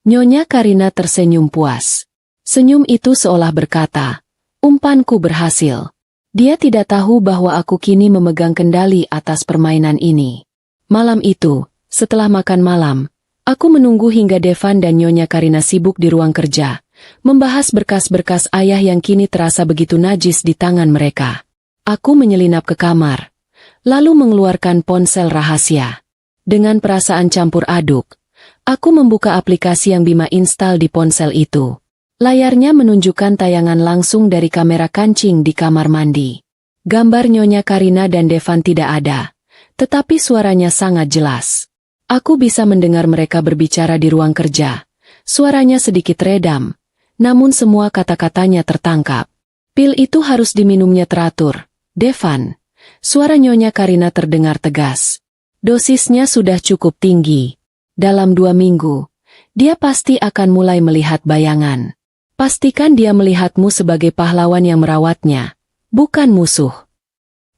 Nyonya Karina tersenyum puas. Senyum itu seolah berkata, umpanku berhasil. Dia tidak tahu bahwa aku kini memegang kendali atas permainan ini. Malam itu, setelah makan malam, aku menunggu hingga Devan dan Nyonya Karina sibuk di ruang kerja, membahas berkas-berkas ayah yang kini terasa begitu najis di tangan mereka. Aku menyelinap ke kamar, lalu mengeluarkan ponsel rahasia. Dengan perasaan campur aduk, aku membuka aplikasi yang Bima install di ponsel itu. Layarnya menunjukkan tayangan langsung dari kamera kancing di kamar mandi. Gambar Nyonya Karina dan Devan tidak ada, tetapi suaranya sangat jelas. Aku bisa mendengar mereka berbicara di ruang kerja. Suaranya sedikit redam, namun semua kata-katanya tertangkap. Pil itu harus diminumnya teratur, Devan. Suara Nyonya Karina terdengar tegas. Dosisnya sudah cukup tinggi. Dalam 2 minggu, dia pasti akan mulai melihat bayangan. Pastikan dia melihatmu sebagai pahlawan yang merawatnya, bukan musuh.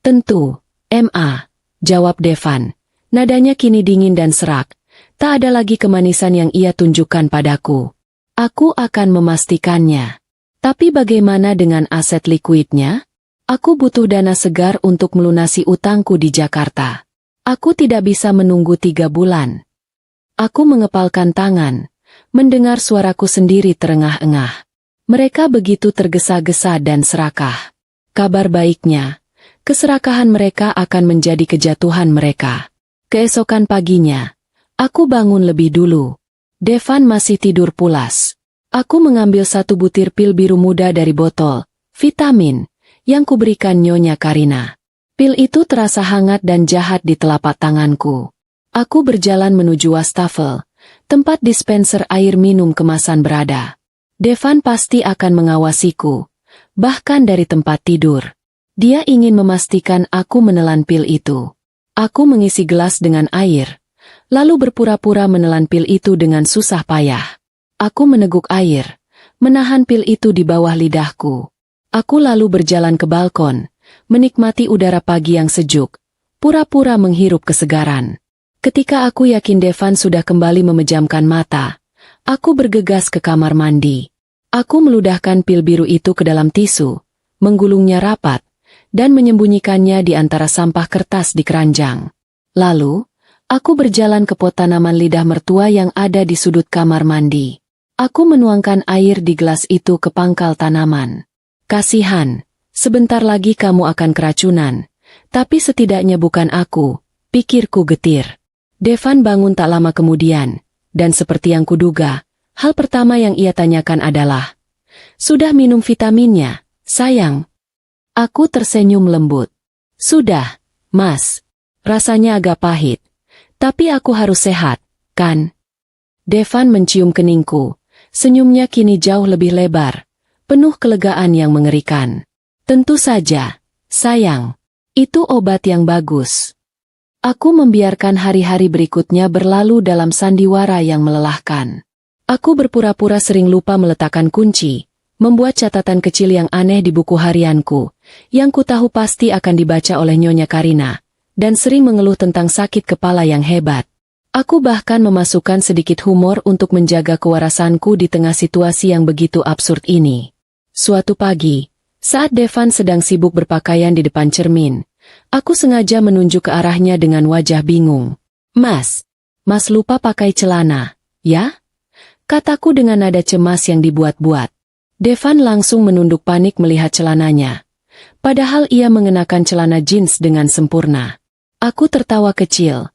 Tentu, Ma, jawab Devan. Nadanya kini dingin dan serak. Tak ada lagi kemanisan yang ia tunjukkan padaku. Aku akan memastikannya. Tapi bagaimana dengan aset likuidnya? Aku butuh dana segar untuk melunasi utangku di Jakarta. Aku tidak bisa menunggu 3 bulan. Aku mengepalkan tangan, mendengar suaraku sendiri terengah-engah. Mereka begitu tergesa-gesa dan serakah. Kabar baiknya, keserakahan mereka akan menjadi kejatuhan mereka. Keesokan paginya, aku bangun lebih dulu. Devan masih tidur pulas. Aku mengambil 1 butir pil biru muda dari botol, vitamin, yang kuberikan Nyonya Karina. Pil itu terasa hangat dan jahat di telapak tanganku. Aku berjalan menuju wastafel, tempat dispenser air minum kemasan berada. Devan pasti akan mengawasiku, bahkan dari tempat tidur. Dia ingin memastikan aku menelan pil itu. Aku mengisi gelas dengan air, lalu berpura-pura menelan pil itu dengan susah payah. Aku meneguk air, menahan pil itu di bawah lidahku. Aku lalu berjalan ke balkon, menikmati udara pagi yang sejuk, pura-pura menghirup kesegaran. Ketika aku yakin Devan sudah kembali memejamkan mata, aku bergegas ke kamar mandi. Aku meludahkan pil biru itu ke dalam tisu, menggulungnya rapat, dan menyembunyikannya di antara sampah kertas di keranjang. Lalu, aku berjalan ke pot tanaman lidah mertua yang ada di sudut kamar mandi. Aku menuangkan air di gelas itu ke pangkal tanaman. Kasihan, sebentar lagi kamu akan keracunan, tapi setidaknya bukan aku, pikirku getir. Devan bangun tak lama kemudian, dan seperti yang kuduga, hal pertama yang ia tanyakan adalah, "Sudah minum vitaminnya, sayang?" Aku tersenyum lembut. "Sudah, Mas. Rasanya agak pahit. Tapi aku harus sehat, kan?" Devan mencium keningku. Senyumnya kini jauh lebih lebar, penuh kelegaan yang mengerikan. "Tentu saja, sayang. Itu obat yang bagus." Aku membiarkan hari-hari berikutnya berlalu dalam sandiwara yang melelahkan. Aku berpura-pura sering lupa meletakkan kunci, membuat catatan kecil yang aneh di buku harianku, yang kutahu pasti akan dibaca oleh Nyonya Karina, dan sering mengeluh tentang sakit kepala yang hebat. Aku bahkan memasukkan sedikit humor untuk menjaga kewarasanku di tengah situasi yang begitu absurd ini. Suatu pagi, saat Devan sedang sibuk berpakaian di depan cermin, aku sengaja menunjuk ke arahnya dengan wajah bingung. Mas lupa pakai celana, ya?" Kataku dengan nada cemas yang dibuat-buat. Devan langsung menunduk panik melihat celananya. Padahal ia mengenakan celana jeans dengan sempurna. Aku tertawa kecil.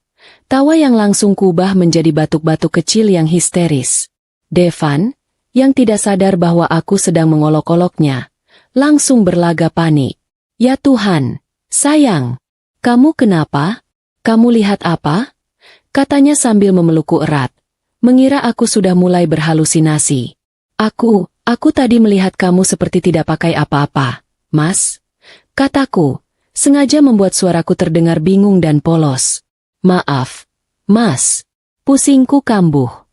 Tawa yang langsung kubah menjadi batuk-batuk kecil yang histeris. Devan, yang tidak sadar bahwa aku sedang mengolok-oloknya, langsung berlaga panik. "Ya Tuhan, sayang, kamu kenapa? Kamu lihat apa?" Katanya sambil memelukku erat. Mengira aku sudah mulai berhalusinasi. Aku tadi melihat kamu seperti tidak pakai apa-apa, Mas," kataku, sengaja membuat suaraku terdengar bingung dan polos. Maaf, Mas. Pusingku kambuh.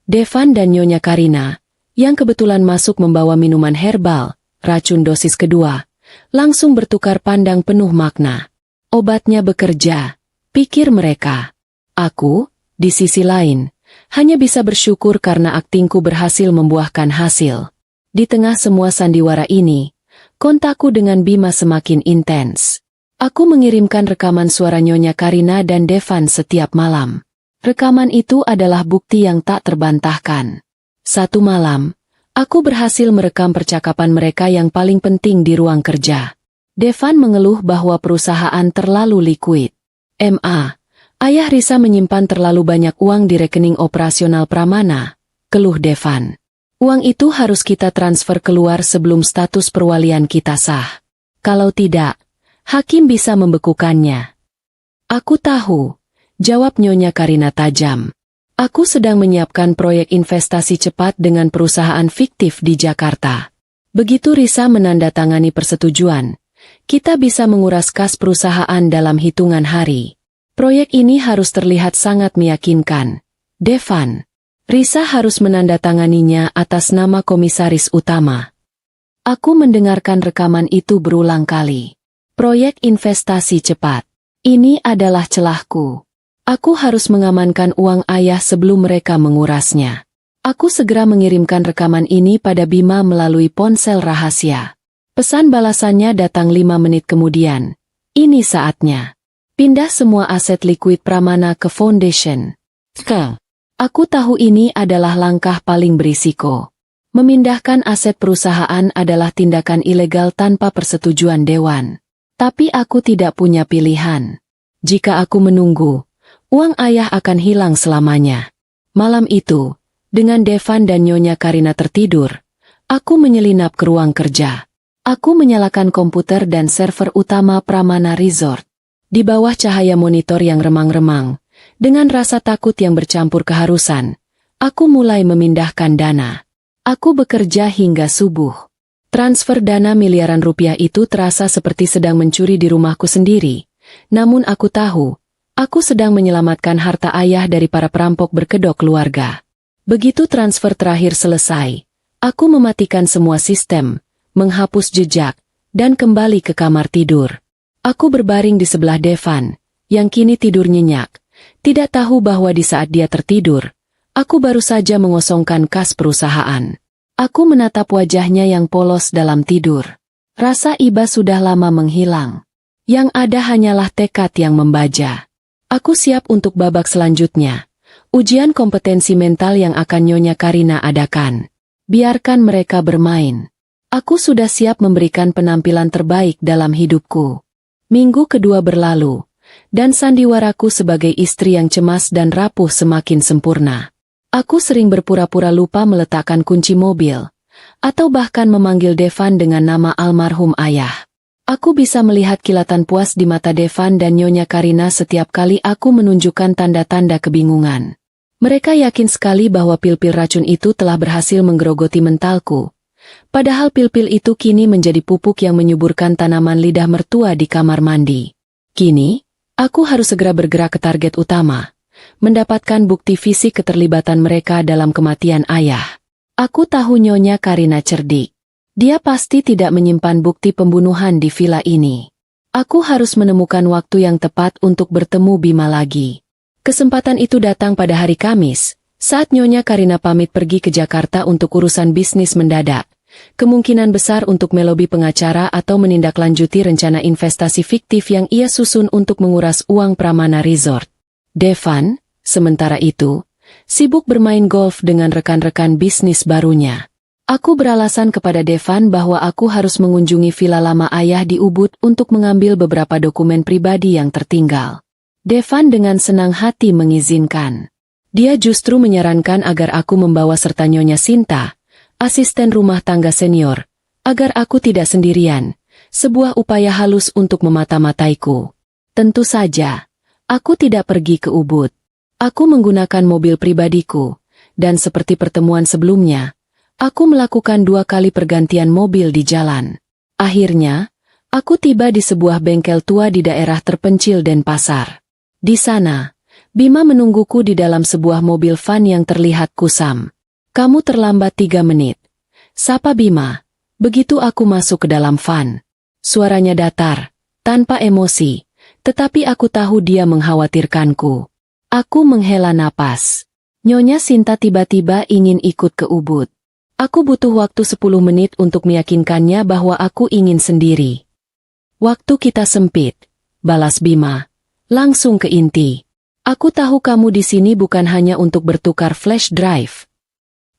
Devan dan Nyonya Karina, yang kebetulan masuk membawa minuman herbal, racun dosis kedua, langsung bertukar pandang penuh makna. Obatnya bekerja, pikir mereka. Aku, di sisi lain, hanya bisa bersyukur karena aktingku berhasil membuahkan hasil. Di tengah semua sandiwara ini, kontakku dengan Bima semakin intens. Aku mengirimkan rekaman suara Nyonya Karina dan Devan setiap malam. Rekaman itu adalah bukti yang tak terbantahkan. Satu malam, aku berhasil merekam percakapan mereka yang paling penting di ruang kerja. Devan mengeluh bahwa perusahaan terlalu likuid. Ayah Risa menyimpan terlalu banyak uang di rekening operasional Pramana, keluh Devan. Uang itu harus kita transfer keluar sebelum status perwalian kita sah. Kalau tidak, hakim bisa membekukannya. Aku tahu, jawab Nyonya Karina tajam. Aku sedang menyiapkan proyek investasi cepat dengan perusahaan fiktif di Jakarta. Begitu Risa menandatangani persetujuan, kita bisa menguras kas perusahaan dalam hitungan hari. Proyek ini harus terlihat sangat meyakinkan. Devan, Risa harus menandatanganinya atas nama komisaris utama. Aku mendengarkan rekaman itu berulang kali. Proyek investasi cepat. Ini adalah celahku. Aku harus mengamankan uang ayah sebelum mereka mengurasnya. Aku segera mengirimkan rekaman ini pada Bima melalui ponsel rahasia. Pesan balasannya datang 5 menit kemudian. Ini saatnya. Pindah semua aset likuid Pramana ke Foundation. Aku tahu ini adalah langkah paling berisiko. Memindahkan aset perusahaan adalah tindakan ilegal tanpa persetujuan dewan. Tapi aku tidak punya pilihan. Jika aku menunggu, uang ayah akan hilang selamanya. Malam itu, dengan Devan dan Nyonya Karina tertidur, aku menyelinap ke ruang kerja. Aku menyalakan komputer dan server utama Pramana Resort. Di bawah cahaya monitor yang remang-remang, dengan rasa takut yang bercampur keharusan, aku mulai memindahkan dana. Aku bekerja hingga subuh. Transfer dana miliaran rupiah itu terasa seperti sedang mencuri di rumahku sendiri. Namun aku tahu, aku sedang menyelamatkan harta ayah dari para perampok berkedok keluarga. Begitu transfer terakhir selesai, aku mematikan semua sistem, menghapus jejak, dan kembali ke kamar tidur. Aku berbaring di sebelah Devan, yang kini tidur nyenyak, tidak tahu bahwa di saat dia tertidur, aku baru saja mengosongkan kas perusahaan. Aku menatap wajahnya yang polos dalam tidur. Rasa iba sudah lama menghilang. Yang ada hanyalah tekad yang membaja. Aku siap untuk babak selanjutnya. Ujian kompetensi mental yang akan Nyonya Karina adakan. Biarkan mereka bermain. Aku sudah siap memberikan penampilan terbaik dalam hidupku. Minggu kedua berlalu, dan sandiwaraku sebagai istri yang cemas dan rapuh semakin sempurna. Aku sering berpura-pura lupa meletakkan kunci mobil, atau bahkan memanggil Devan dengan nama almarhum ayah. Aku bisa melihat kilatan puas di mata Devan dan Nyonya Karina setiap kali aku menunjukkan tanda-tanda kebingungan. Mereka yakin sekali bahwa pil-pil racun itu telah berhasil menggerogoti mentalku. Padahal pil-pil itu kini menjadi pupuk yang menyuburkan tanaman lidah mertua di kamar mandi. Kini, aku harus segera bergerak ke target utama, mendapatkan bukti fisik keterlibatan mereka dalam kematian ayah. Aku tahu Nyonya Karina cerdik. Dia pasti tidak menyimpan bukti pembunuhan di villa ini. Aku harus menemukan waktu yang tepat untuk bertemu Bima lagi. Kesempatan itu datang pada hari Kamis, saat Nyonya Karina pamit pergi ke Jakarta untuk urusan bisnis mendadak. Kemungkinan besar untuk melobi pengacara atau menindaklanjuti rencana investasi fiktif yang ia susun untuk menguras uang Pramana Resort. Devan, sementara itu, sibuk bermain golf dengan rekan-rekan bisnis barunya. Aku beralasan kepada Devan bahwa aku harus mengunjungi villa lama ayah di Ubud untuk mengambil beberapa dokumen pribadi yang tertinggal. Devan dengan senang hati mengizinkan. Dia justru menyarankan agar aku membawa serta Nyonya Sinta, asisten rumah tangga senior, agar aku tidak sendirian, sebuah upaya halus untuk memata-mataiku. Tentu saja, aku tidak pergi ke Ubud. Aku menggunakan mobil pribadiku, dan seperti pertemuan sebelumnya, aku melakukan 2 kali pergantian mobil di jalan. Akhirnya, aku tiba di sebuah bengkel tua di daerah terpencil Denpasar. Di sana, Bima menungguku di dalam sebuah mobil van yang terlihat kusam. Kamu terlambat 3 menit. Sapa Bima, begitu aku masuk ke dalam van. Suaranya datar, tanpa emosi, tetapi aku tahu dia mengkhawatirkanku. Aku menghela napas. Nyonya Sinta tiba-tiba ingin ikut ke Ubud. Aku butuh waktu 10 menit untuk meyakinkannya bahwa aku ingin sendiri. Waktu kita sempit, balas Bima. Langsung ke inti. Aku tahu kamu di sini bukan hanya untuk bertukar flash drive.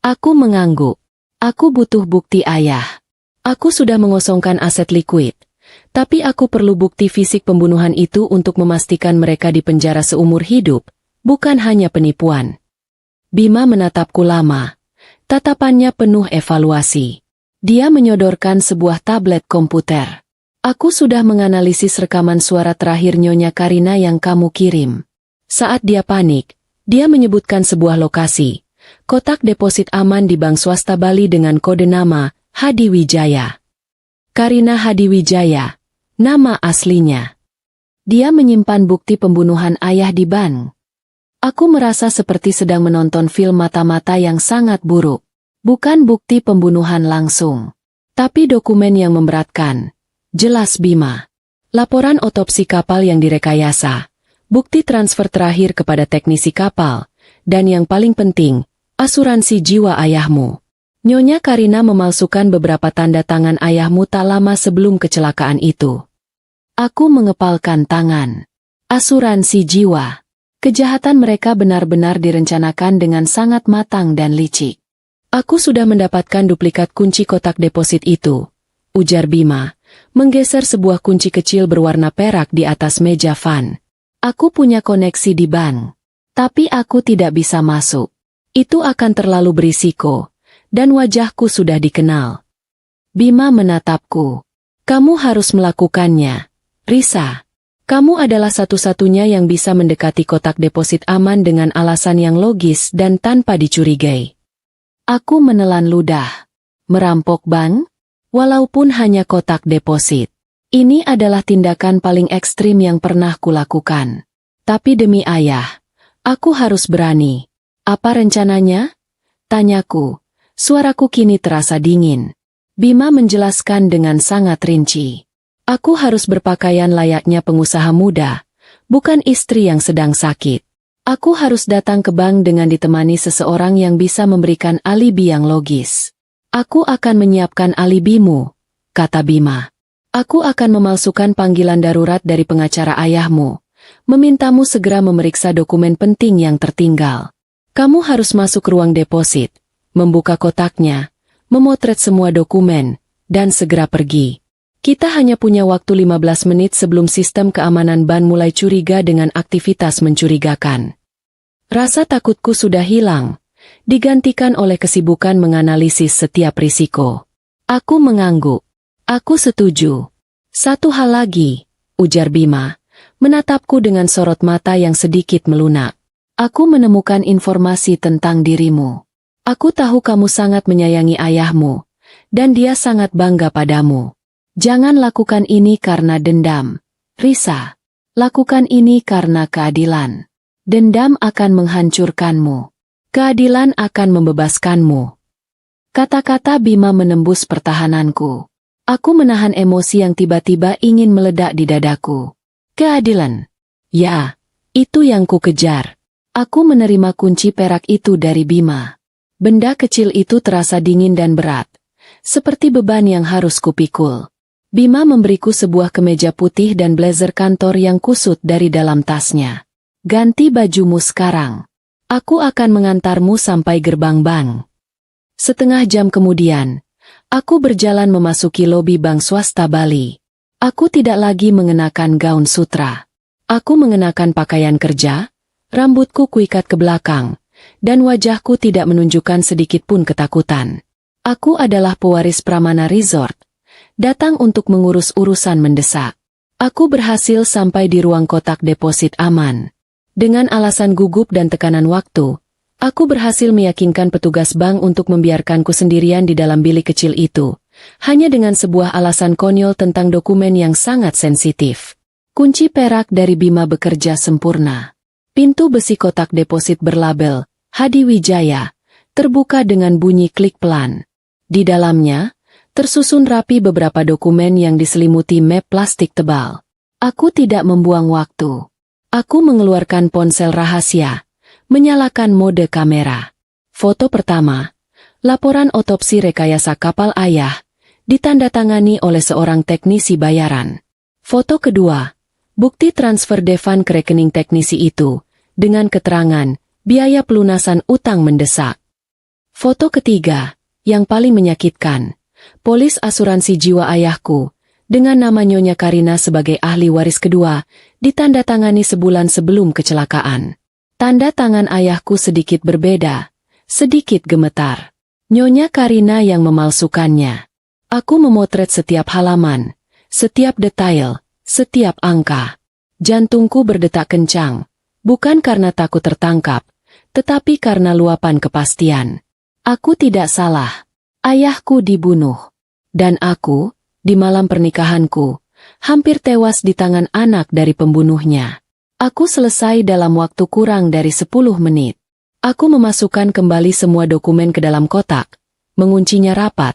Aku mengangguk. Aku butuh bukti ayah. Aku sudah mengosongkan aset likuid. Tapi aku perlu bukti fisik pembunuhan itu untuk memastikan mereka dipenjara seumur hidup, bukan hanya penipuan. Bima menatapku lama. Tatapannya penuh evaluasi. Dia menyodorkan sebuah tablet komputer. Aku sudah menganalisis rekaman suara terakhir Nyonya Karina yang kamu kirim. Saat dia panik, dia menyebutkan sebuah lokasi, kotak deposit aman di bank swasta Bali dengan kode nama Hadi Wijaya. Karina Hadi Wijaya, nama aslinya. Dia menyimpan bukti pembunuhan ayah di bank. Aku merasa seperti sedang menonton film mata-mata yang sangat buruk. Bukan bukti pembunuhan langsung, tapi dokumen yang memberatkan. Jelas Bima. Laporan otopsi kapal yang direkayasa, bukti transfer terakhir kepada teknisi kapal, dan yang paling penting, asuransi jiwa ayahmu. Nyonya Karina memalsukan beberapa tanda tangan ayahmu tak lama sebelum kecelakaan itu. Aku mengepalkan tangan. Asuransi jiwa. Kejahatan mereka benar-benar direncanakan dengan sangat matang dan licik. Aku sudah mendapatkan duplikat kunci kotak deposit itu, ujar Bima, menggeser sebuah kunci kecil berwarna perak di atas meja van. Aku punya koneksi di bank, tapi aku tidak bisa masuk. Itu akan terlalu berisiko, dan wajahku sudah dikenal. Bima menatapku. Kamu harus melakukannya, Risa. Kamu adalah satu-satunya yang bisa mendekati kotak deposit aman dengan alasan yang logis dan tanpa dicurigai. Aku menelan ludah. Merampok bank? Walaupun hanya kotak deposit. Ini adalah tindakan paling ekstrim yang pernah kulakukan. Tapi demi ayah, aku harus berani. Apa rencananya? Tanyaku. Suaraku kini terasa dingin. Bima menjelaskan dengan sangat rinci. Aku harus berpakaian layaknya pengusaha muda, bukan istri yang sedang sakit. Aku harus datang ke bank dengan ditemani seseorang yang bisa memberikan alibi yang logis. Aku akan menyiapkan alibimu, kata Bima. Aku akan memalsukan panggilan darurat dari pengacara ayahmu, memintamu segera memeriksa dokumen penting yang tertinggal. Kamu harus masuk ke ruang deposit, membuka kotaknya, memotret semua dokumen, dan segera pergi. Kita hanya punya waktu 15 menit sebelum sistem keamanan ban mulai curiga dengan aktivitas mencurigakan. Rasa takutku sudah hilang, digantikan oleh kesibukan menganalisis setiap risiko. Aku mengangguk. Aku setuju. Satu hal lagi, ujar Bima, menatapku dengan sorot mata yang sedikit melunak. Aku menemukan informasi tentang dirimu. Aku tahu kamu sangat menyayangi ayahmu, dan dia sangat bangga padamu. Jangan lakukan ini karena dendam, Risa. Lakukan ini karena keadilan. Dendam akan menghancurkanmu. Keadilan akan membebaskanmu. Kata-kata Bima menembus pertahananku. Aku menahan emosi yang tiba-tiba ingin meledak di dadaku. Keadilan. Ya, itu yang ku kejar. Aku menerima kunci perak itu dari Bima. Benda kecil itu terasa dingin dan berat, seperti beban yang harus kupikul. Bima memberiku sebuah kemeja putih dan blazer kantor yang kusut dari dalam tasnya. Ganti bajumu sekarang. Aku akan mengantarmu sampai gerbang bank. Setengah jam kemudian, aku berjalan memasuki lobi bank swasta Bali. Aku tidak lagi mengenakan gaun sutra. Aku mengenakan pakaian kerja, rambutku kuikat ke belakang, dan wajahku tidak menunjukkan sedikit pun ketakutan. Aku adalah pewaris Pramana Resort, datang untuk mengurus urusan mendesak. Aku berhasil sampai di ruang kotak deposit aman. Dengan alasan gugup dan tekanan waktu, aku berhasil meyakinkan petugas bank untuk membiarkanku sendirian di dalam bilik kecil itu, hanya dengan sebuah alasan konyol tentang dokumen yang sangat sensitif. Kunci perak dari Bima bekerja sempurna. Pintu besi kotak deposit berlabel Hadi Wijaya terbuka dengan bunyi klik pelan. Di dalamnya, tersusun rapi beberapa dokumen yang diselimuti map plastik tebal. Aku tidak membuang waktu. Aku mengeluarkan ponsel rahasia, menyalakan mode kamera. Foto pertama, laporan otopsi rekayasa kapal Ayah, ditandatangani oleh seorang teknisi bayaran. Foto kedua, bukti transfer Devan ke rekening teknisi itu, dengan keterangan, biaya pelunasan utang mendesak. Foto ketiga, yang paling menyakitkan, polis asuransi jiwa ayahku, dengan nama Nyonya Karina sebagai ahli waris kedua, ditandatangani sebulan sebelum kecelakaan. Tanda tangan ayahku sedikit berbeda, sedikit gemetar. Nyonya Karina yang memalsukannya. Aku memotret setiap halaman, setiap detail, setiap angka. Jantungku berdetak kencang, bukan karena takut tertangkap, tetapi karena luapan kepastian. Aku tidak salah. Ayahku dibunuh. Dan aku, di malam pernikahanku, hampir tewas di tangan anak dari pembunuhnya. Aku selesai dalam waktu kurang dari 10 menit. Aku memasukkan kembali semua dokumen ke dalam kotak, menguncinya rapat,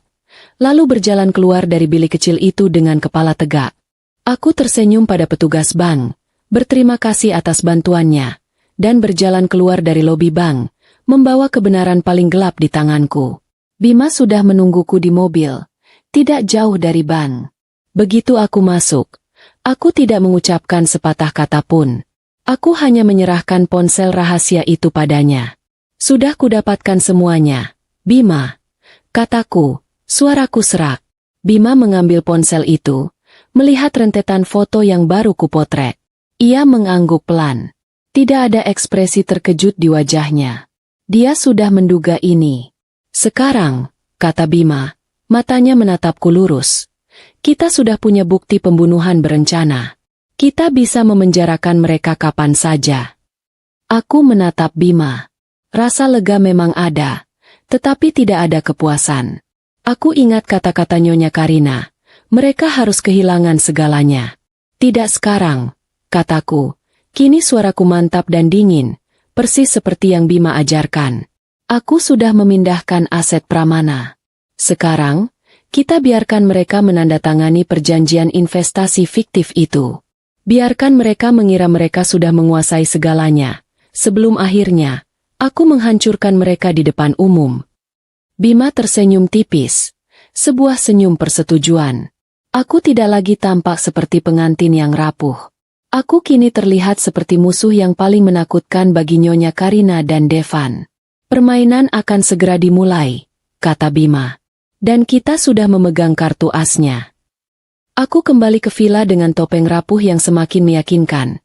lalu berjalan keluar dari bilik kecil itu dengan kepala tegak. Aku tersenyum pada petugas bank, berterima kasih atas bantuannya, dan berjalan keluar dari lobi bank, membawa kebenaran paling gelap di tanganku. Bima sudah menungguku di mobil, tidak jauh dari bank. Begitu aku masuk, aku tidak mengucapkan sepatah kata pun. Aku hanya menyerahkan ponsel rahasia itu padanya. Sudah kudapatkan semuanya, Bima, kataku, suaraku serak. Bima mengambil ponsel itu, melihat rentetan foto yang baru kupotret. Ia mengangguk pelan. Tidak ada ekspresi terkejut di wajahnya. Dia sudah menduga ini. Sekarang, kata Bima, matanya menatapku lurus. Kita sudah punya bukti pembunuhan berencana. Kita bisa memenjarakan mereka kapan saja. Aku menatap Bima. Rasa lega memang ada, tetapi tidak ada kepuasan. Aku ingat kata-kata Nyonya Karina. Mereka harus kehilangan segalanya. Tidak sekarang, kataku. Kini suaraku mantap dan dingin, persis seperti yang Bima ajarkan. Aku sudah memindahkan aset Pramana. Sekarang, kita biarkan mereka menandatangani perjanjian investasi fiktif itu. Biarkan mereka mengira mereka sudah menguasai segalanya. Sebelum akhirnya, aku menghancurkan mereka di depan umum. Bima tersenyum tipis. Sebuah senyum persetujuan. Aku tidak lagi tampak seperti pengantin yang rapuh. Aku kini terlihat seperti musuh yang paling menakutkan bagi Nyonya Karina dan Devan. Permainan akan segera dimulai, kata Bima. Dan kita sudah memegang kartu asnya. Aku kembali ke villa dengan topeng rapuh yang semakin meyakinkan.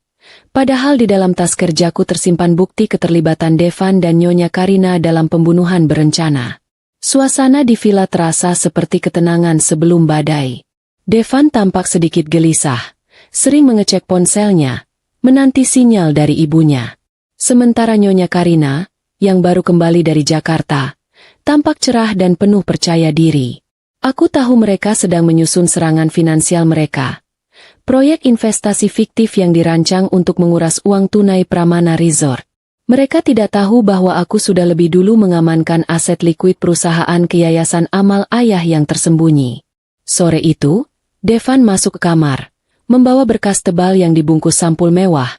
Padahal di dalam tas kerjaku tersimpan bukti keterlibatan Devan dan Nyonya Karina dalam pembunuhan berencana. Suasana di villa terasa seperti ketenangan sebelum badai. Devan tampak sedikit gelisah, sering mengecek ponselnya, menanti sinyal dari ibunya. Sementara Nyonya Karina, yang baru kembali dari Jakarta, tampak cerah dan penuh percaya diri. Aku tahu mereka sedang menyusun serangan finansial mereka. Proyek investasi fiktif yang dirancang untuk menguras uang tunai Pramana Resort. Mereka tidak tahu bahwa aku sudah lebih dulu mengamankan aset likuid perusahaan ke Yayasan Amal Ayah yang tersembunyi. Sore itu, Devan masuk ke kamar, membawa berkas tebal yang dibungkus sampul mewah,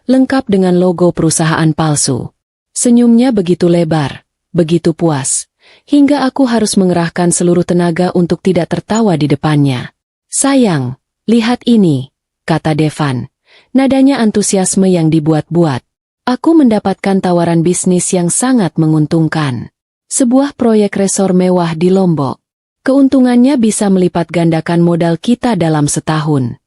lengkap dengan logo perusahaan palsu. Senyumnya begitu lebar, begitu puas, hingga aku harus mengerahkan seluruh tenaga untuk tidak tertawa di depannya. Sayang, lihat ini, kata Devan. Nadanya antusiasme yang dibuat-buat. Aku mendapatkan tawaran bisnis yang sangat menguntungkan. Sebuah proyek resor mewah di Lombok. Keuntungannya bisa melipat gandakan modal kita dalam setahun.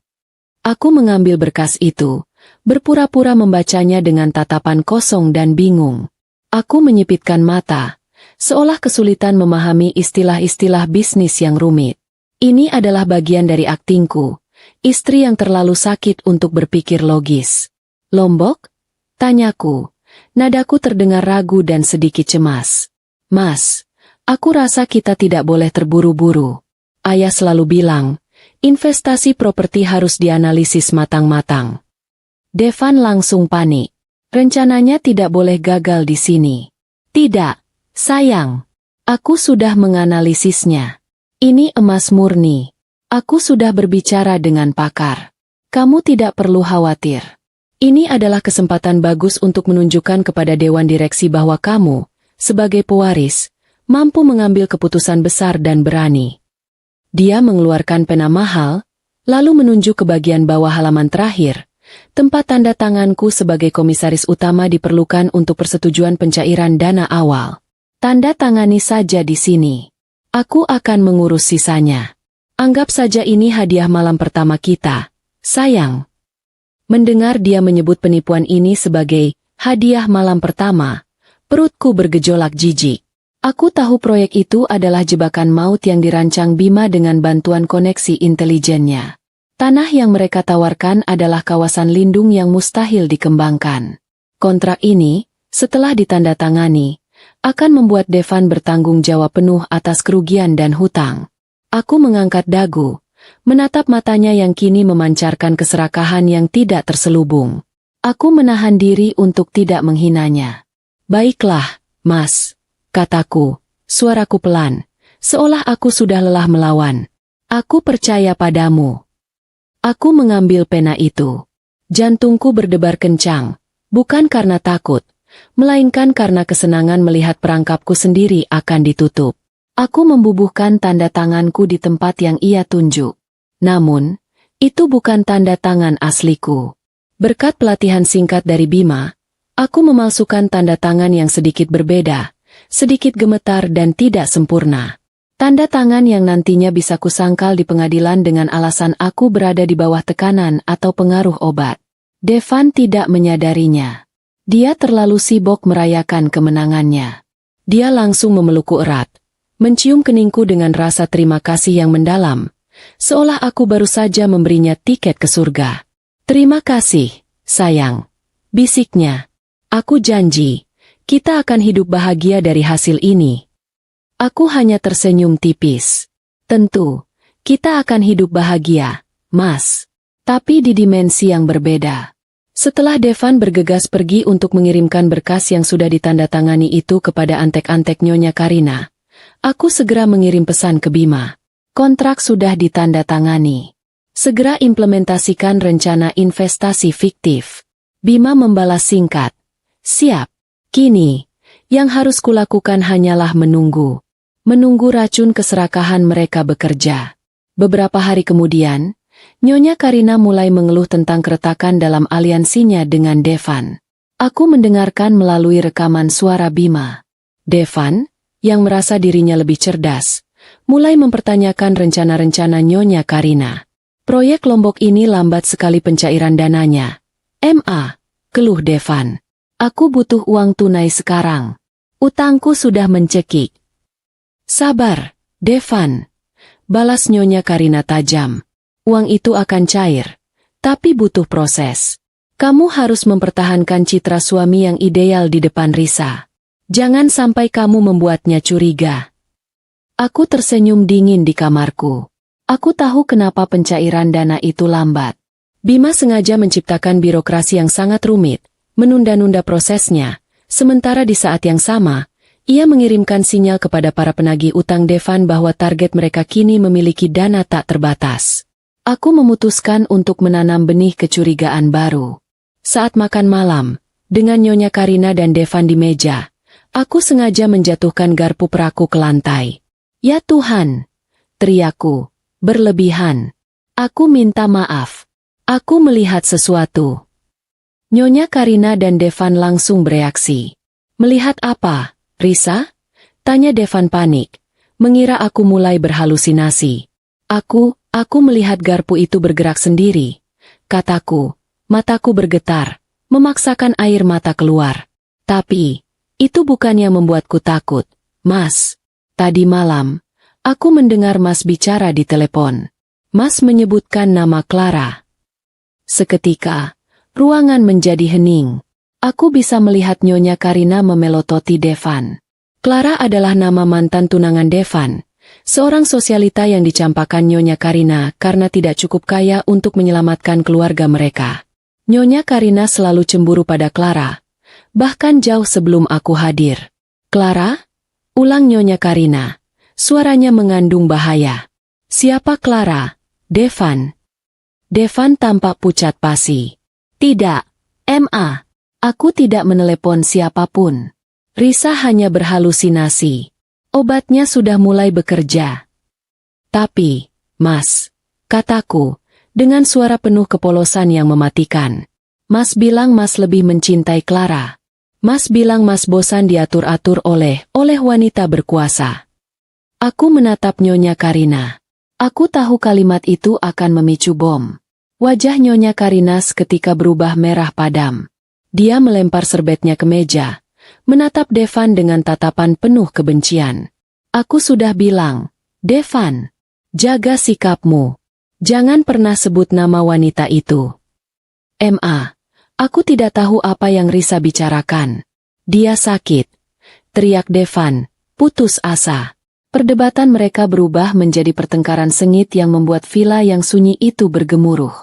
Aku mengambil berkas itu, berpura-pura membacanya dengan tatapan kosong dan bingung. Aku menyipitkan mata, seolah kesulitan memahami istilah-istilah bisnis yang rumit. Ini adalah bagian dari aktingku, istri yang terlalu sakit untuk berpikir logis. Lombok? Tanyaku. Nadaku terdengar ragu dan sedikit cemas. Mas, aku rasa kita tidak boleh terburu-buru. Ayah selalu bilang, Investasi properti harus dianalisis matang-matang. Devan langsung panik. Rencananya tidak boleh gagal di sini. Tidak, sayang. Aku sudah menganalisisnya. Ini emas murni. Aku sudah berbicara dengan pakar. Kamu tidak perlu khawatir. Ini adalah kesempatan bagus untuk menunjukkan kepada Dewan Direksi bahwa kamu, sebagai pewaris, mampu mengambil keputusan besar dan berani. Dia mengeluarkan pena mahal, lalu menunjuk ke bagian bawah halaman terakhir, tempat tanda tanganku sebagai komisaris utama diperlukan untuk persetujuan pencairan dana awal. Tanda tangani saja di sini. Aku akan mengurus sisanya. Anggap saja ini hadiah malam pertama kita, sayang. Mendengar dia menyebut penipuan ini sebagai hadiah malam pertama, perutku bergejolak jijik. Aku tahu proyek itu adalah jebakan maut yang dirancang Bima dengan bantuan koneksi intelijennya. Tanah yang mereka tawarkan adalah kawasan lindung yang mustahil dikembangkan. Kontrak ini, setelah ditandatangani, akan membuat Devan bertanggung jawab penuh atas kerugian dan hutang. Aku mengangkat dagu, menatap matanya yang kini memancarkan keserakahan yang tidak terselubung. Aku menahan diri untuk tidak menghinanya. Baiklah, Mas, kataku, suaraku pelan, seolah aku sudah lelah melawan. Aku percaya padamu. Aku mengambil pena itu. Jantungku berdebar kencang, bukan karena takut, melainkan karena kesenangan melihat perangkapku sendiri akan ditutup. Aku membubuhkan tanda tanganku di tempat yang ia tunjuk. Namun, itu bukan tanda tangan asliku. Berkat pelatihan singkat dari Bima, aku memalsukan tanda tangan yang sedikit berbeda, sedikit gemetar dan tidak sempurna. Tanda tangan yang nantinya bisa kusangkal di pengadilan dengan alasan aku berada di bawah tekanan atau pengaruh obat. Devan tidak menyadarinya. Dia terlalu sibuk merayakan kemenangannya. Dia langsung memelukku erat, mencium keningku dengan rasa terima kasih yang mendalam, seolah aku baru saja memberinya tiket ke surga. Terima kasih, sayang, bisiknya. Aku janji, kita akan hidup bahagia dari hasil ini. Aku hanya tersenyum tipis. Tentu, kita akan hidup bahagia, Mas. Tapi di dimensi yang berbeda. Setelah Devan bergegas pergi untuk mengirimkan berkas yang sudah ditandatangani itu kepada antek-antek Nyonya Karina, aku segera mengirim pesan ke Bima. Kontrak sudah ditandatangani. Segera implementasikan rencana investasi fiktif. Bima membalas singkat. Siap. Kini, yang harus kulakukan hanyalah menunggu. Menunggu racun keserakahan mereka bekerja. Beberapa hari kemudian, Nyonya Karina mulai mengeluh tentang keretakan dalam aliansinya dengan Devan. Aku mendengarkan melalui rekaman suara Bima. Devan, yang merasa dirinya lebih cerdas, mulai mempertanyakan rencana-rencana Nyonya Karina. Proyek Lombok ini lambat sekali pencairan dananya. Keluh Devan. Aku butuh uang tunai sekarang. Utangku sudah mencekik. Sabar, Devan. Balas Nyonya Karina tajam. Uang itu akan cair, tapi butuh proses. Kamu harus mempertahankan citra suami yang ideal di depan Risa. Jangan sampai kamu membuatnya curiga. Aku tersenyum dingin di kamarku. Aku tahu kenapa pencairan dana itu lambat. Bima sengaja menciptakan birokrasi yang sangat rumit, menunda-nunda prosesnya, sementara di saat yang sama, ia mengirimkan sinyal kepada para penagih utang Devan bahwa target mereka kini memiliki dana tak terbatas. Aku memutuskan untuk menanam benih kecurigaan baru. Saat makan malam, dengan Nyonya Karina dan Devan di meja, aku sengaja menjatuhkan garpu peraku ke lantai. Ya Tuhan! Teriakku, berlebihan. Aku minta maaf. Aku melihat sesuatu. Nyonya Karina dan Devan langsung bereaksi. Melihat apa, Risa? Tanya Devan panik, mengira aku mulai berhalusinasi. Aku melihat garpu itu bergerak sendiri. Kataku, mataku bergetar, memaksakan air mata keluar. Tapi, itu bukan yang membuatku takut, Mas. Tadi malam, aku mendengar Mas bicara di telepon. Mas menyebutkan nama Clara. Seketika, ruangan menjadi hening. Aku bisa melihat Nyonya Karina memelototi Devan. Clara adalah nama mantan tunangan Devan, Seorang sosialita yang dicampakkan Nyonya Karina karena tidak cukup kaya untuk menyelamatkan keluarga mereka. Nyonya Karina selalu cemburu pada Clara, bahkan jauh sebelum aku hadir. "Clara?" ulang Nyonya Karina. Suaranya mengandung bahaya. "Siapa Clara?" "Devan." Devan tampak pucat pasi. "Tidak, Ma. Aku tidak menelepon siapapun. Risa hanya berhalusinasi. Obatnya sudah mulai bekerja." "Tapi, Mas," kataku, dengan suara penuh kepolosan yang mematikan. "Mas bilang Mas lebih mencintai Clara. Mas bilang Mas bosan diatur-atur oleh wanita berkuasa." Aku menatap Nyonya Karina. Aku tahu kalimat itu akan memicu bom. Wajah Nyonya Karina seketika berubah merah padam. Dia melempar serbetnya ke meja, menatap Devan dengan tatapan penuh kebencian. "Aku sudah bilang, Devan, jaga sikapmu. Jangan pernah sebut nama wanita itu." "Ma, aku tidak tahu apa yang Risa bicarakan. Dia sakit," teriak Devan, putus asa. Perdebatan mereka berubah menjadi pertengkaran sengit yang membuat villa yang sunyi itu bergemuruh.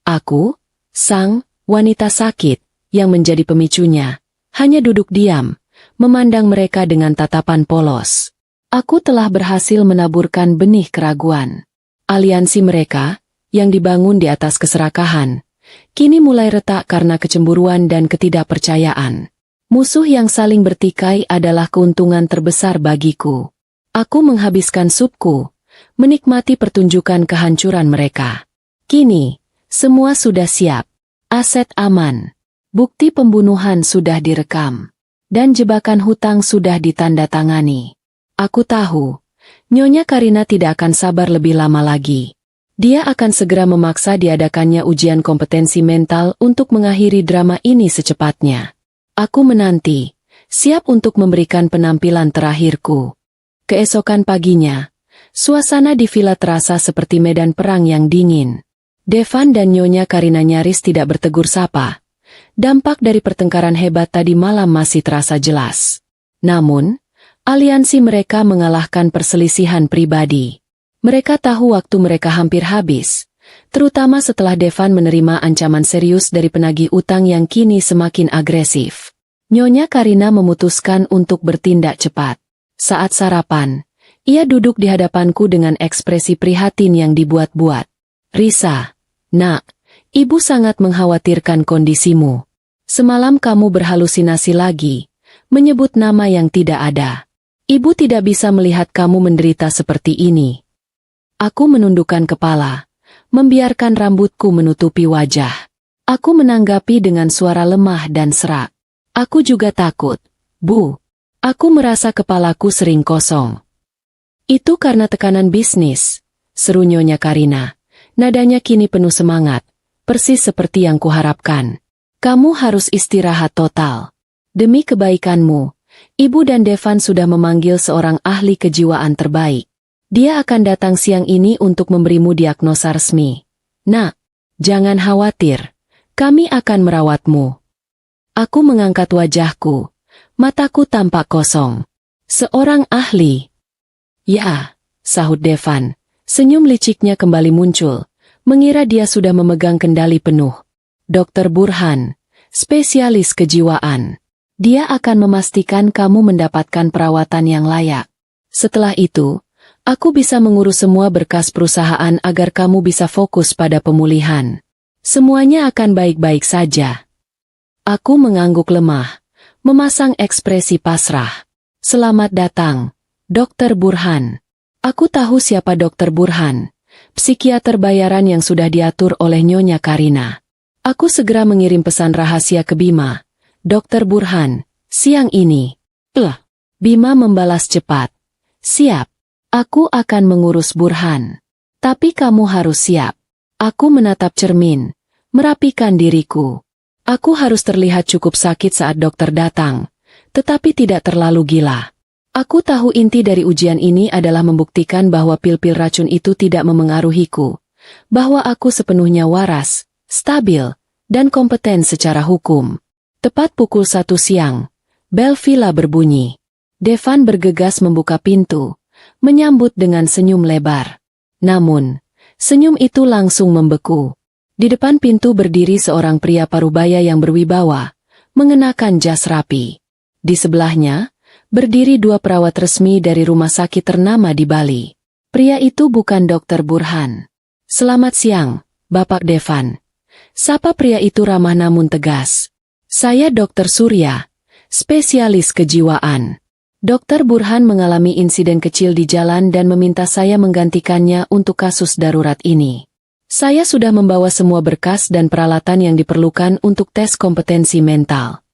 Aku, sang wanita sakit, yang menjadi pemicunya, hanya duduk diam, memandang mereka dengan tatapan polos. Aku telah berhasil menaburkan benih keraguan. Aliansi mereka, yang dibangun di atas keserakahan, kini mulai retak karena kecemburuan dan ketidakpercayaan. Musuh yang saling bertikai adalah keuntungan terbesar bagiku. Aku menghabiskan supku, menikmati pertunjukan kehancuran mereka. Kini, semua sudah siap. Aset aman. Bukti pembunuhan sudah direkam. Dan jebakan hutang sudah ditandatangani. Aku tahu, Nyonya Karina tidak akan sabar lebih lama lagi. Dia akan segera memaksa diadakannya ujian kompetensi mental untuk mengakhiri drama ini secepatnya. Aku menanti, siap untuk memberikan penampilan terakhirku. Keesokan paginya, suasana di villa terasa seperti medan perang yang dingin. Devan dan Nyonya Karina nyaris tidak bertegur sapa. Dampak dari pertengkaran hebat tadi malam masih terasa jelas. Namun, aliansi mereka mengalahkan perselisihan pribadi. Mereka tahu waktu mereka hampir habis, terutama setelah Devan menerima ancaman serius dari penagih utang yang kini semakin agresif. Nyonya Karina memutuskan untuk bertindak cepat. Saat sarapan, ia duduk di hadapanku dengan ekspresi prihatin yang dibuat-buat. "Risa, nak, ibu sangat mengkhawatirkan kondisimu. Semalam kamu berhalusinasi lagi, menyebut nama yang tidak ada. Ibu tidak bisa melihat kamu menderita seperti ini." Aku menundukkan kepala, membiarkan rambutku menutupi wajah. Aku menanggapi dengan suara lemah dan serak. "Aku juga takut, Bu. Aku merasa kepalaku sering kosong." "Itu karena tekanan bisnis," seru Nyonya Karina. Nadanya kini penuh semangat, persis seperti yang kuharapkan. "Kamu harus istirahat total. Demi kebaikanmu, Ibu dan Devan sudah memanggil seorang ahli kejiwaan terbaik. Dia akan datang siang ini untuk memberimu diagnosa resmi. Nak, jangan khawatir, kami akan merawatmu." Aku mengangkat wajahku. Mataku tampak kosong. "Seorang ahli?" "Ya," sahut Devan. Senyum liciknya kembali muncul, mengira dia sudah memegang kendali penuh. "Dr. Burhan, spesialis kejiwaan. Dia akan memastikan kamu mendapatkan perawatan yang layak. Setelah itu, aku bisa mengurus semua berkas perusahaan agar kamu bisa fokus pada pemulihan. Semuanya akan baik-baik saja." Aku mengangguk lemah, memasang ekspresi pasrah. "Selamat datang, Dr. Burhan." Aku tahu siapa Dr. Burhan, psikiater bayaran yang sudah diatur oleh Nyonya Karina. Aku segera mengirim pesan rahasia ke Bima. "Dr. Burhan, siang ini." Bima membalas cepat. "Siap. Aku akan mengurus Burhan. Tapi kamu harus siap." Aku menatap cermin, merapikan diriku. Aku harus terlihat cukup sakit saat dokter datang, tetapi tidak terlalu gila. Aku tahu inti dari ujian ini adalah membuktikan bahwa pil-pil racun itu tidak memengaruhiku, bahwa aku sepenuhnya waras, stabil, dan kompeten secara hukum. Tepat pukul 1 siang, bel villa berbunyi. Devan bergegas membuka pintu, menyambut dengan senyum lebar. Namun, senyum itu langsung membeku. Di depan pintu berdiri seorang pria parubaya yang berwibawa, mengenakan jas rapi. Di sebelahnya, berdiri dua perawat resmi dari rumah sakit ternama di Bali. Pria itu bukan Dokter Burhan. "Selamat siang, Bapak Devan." Sapa pria itu ramah namun tegas. "Saya Dokter Surya, spesialis kejiwaan." Dokter Burhan mengalami insiden kecil di jalan dan meminta saya menggantikannya untuk kasus darurat ini. Saya sudah membawa semua berkas dan peralatan yang diperlukan untuk tes kompetensi mental.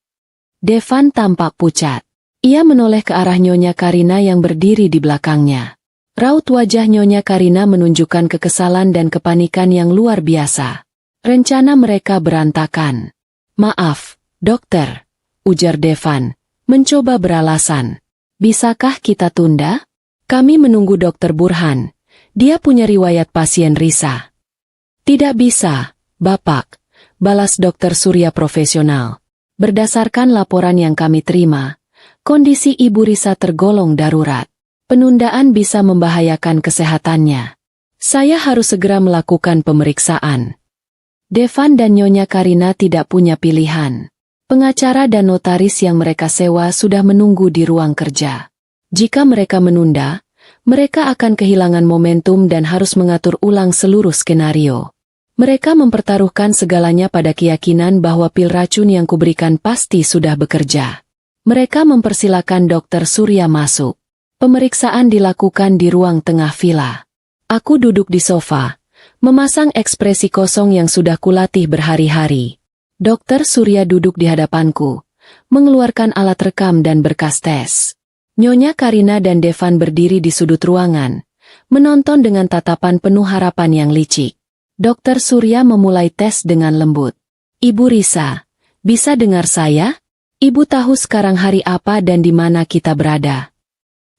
Devan tampak pucat. Ia menoleh ke arah Nyonya Karina yang berdiri di belakangnya. Raut wajah Nyonya Karina menunjukkan kekesalan dan kepanikan yang luar biasa. Rencana mereka berantakan. "Maaf, dokter," ujar Devan, mencoba beralasan. "Bisakah kita tunda? Kami menunggu Dokter Burhan. Dia punya riwayat pasien Risa." "Tidak bisa, Bapak," balas Dokter Surya profesional. "Berdasarkan laporan yang kami terima, kondisi Ibu Risa tergolong darurat. Penundaan bisa membahayakan kesehatannya. Saya harus segera melakukan pemeriksaan." Devan dan Nyonya Karina tidak punya pilihan. Pengacara dan notaris yang mereka sewa sudah menunggu di ruang kerja. Jika mereka menunda, mereka akan kehilangan momentum dan harus mengatur ulang seluruh skenario. Mereka mempertaruhkan segalanya pada keyakinan bahwa pil racun yang kuberikan pasti sudah bekerja. Mereka mempersilakan Dokter Surya masuk. Pemeriksaan dilakukan di ruang tengah villa. Aku duduk di sofa, memasang ekspresi kosong yang sudah kulatih berhari-hari. Dokter Surya duduk di hadapanku, mengeluarkan alat rekam dan berkas tes. Nyonya Karina dan Devan berdiri di sudut ruangan, menonton dengan tatapan penuh harapan yang licik. Dokter Surya memulai tes dengan lembut. "Ibu Risa, bisa dengar saya? Ibu tahu sekarang hari apa dan di mana kita berada?"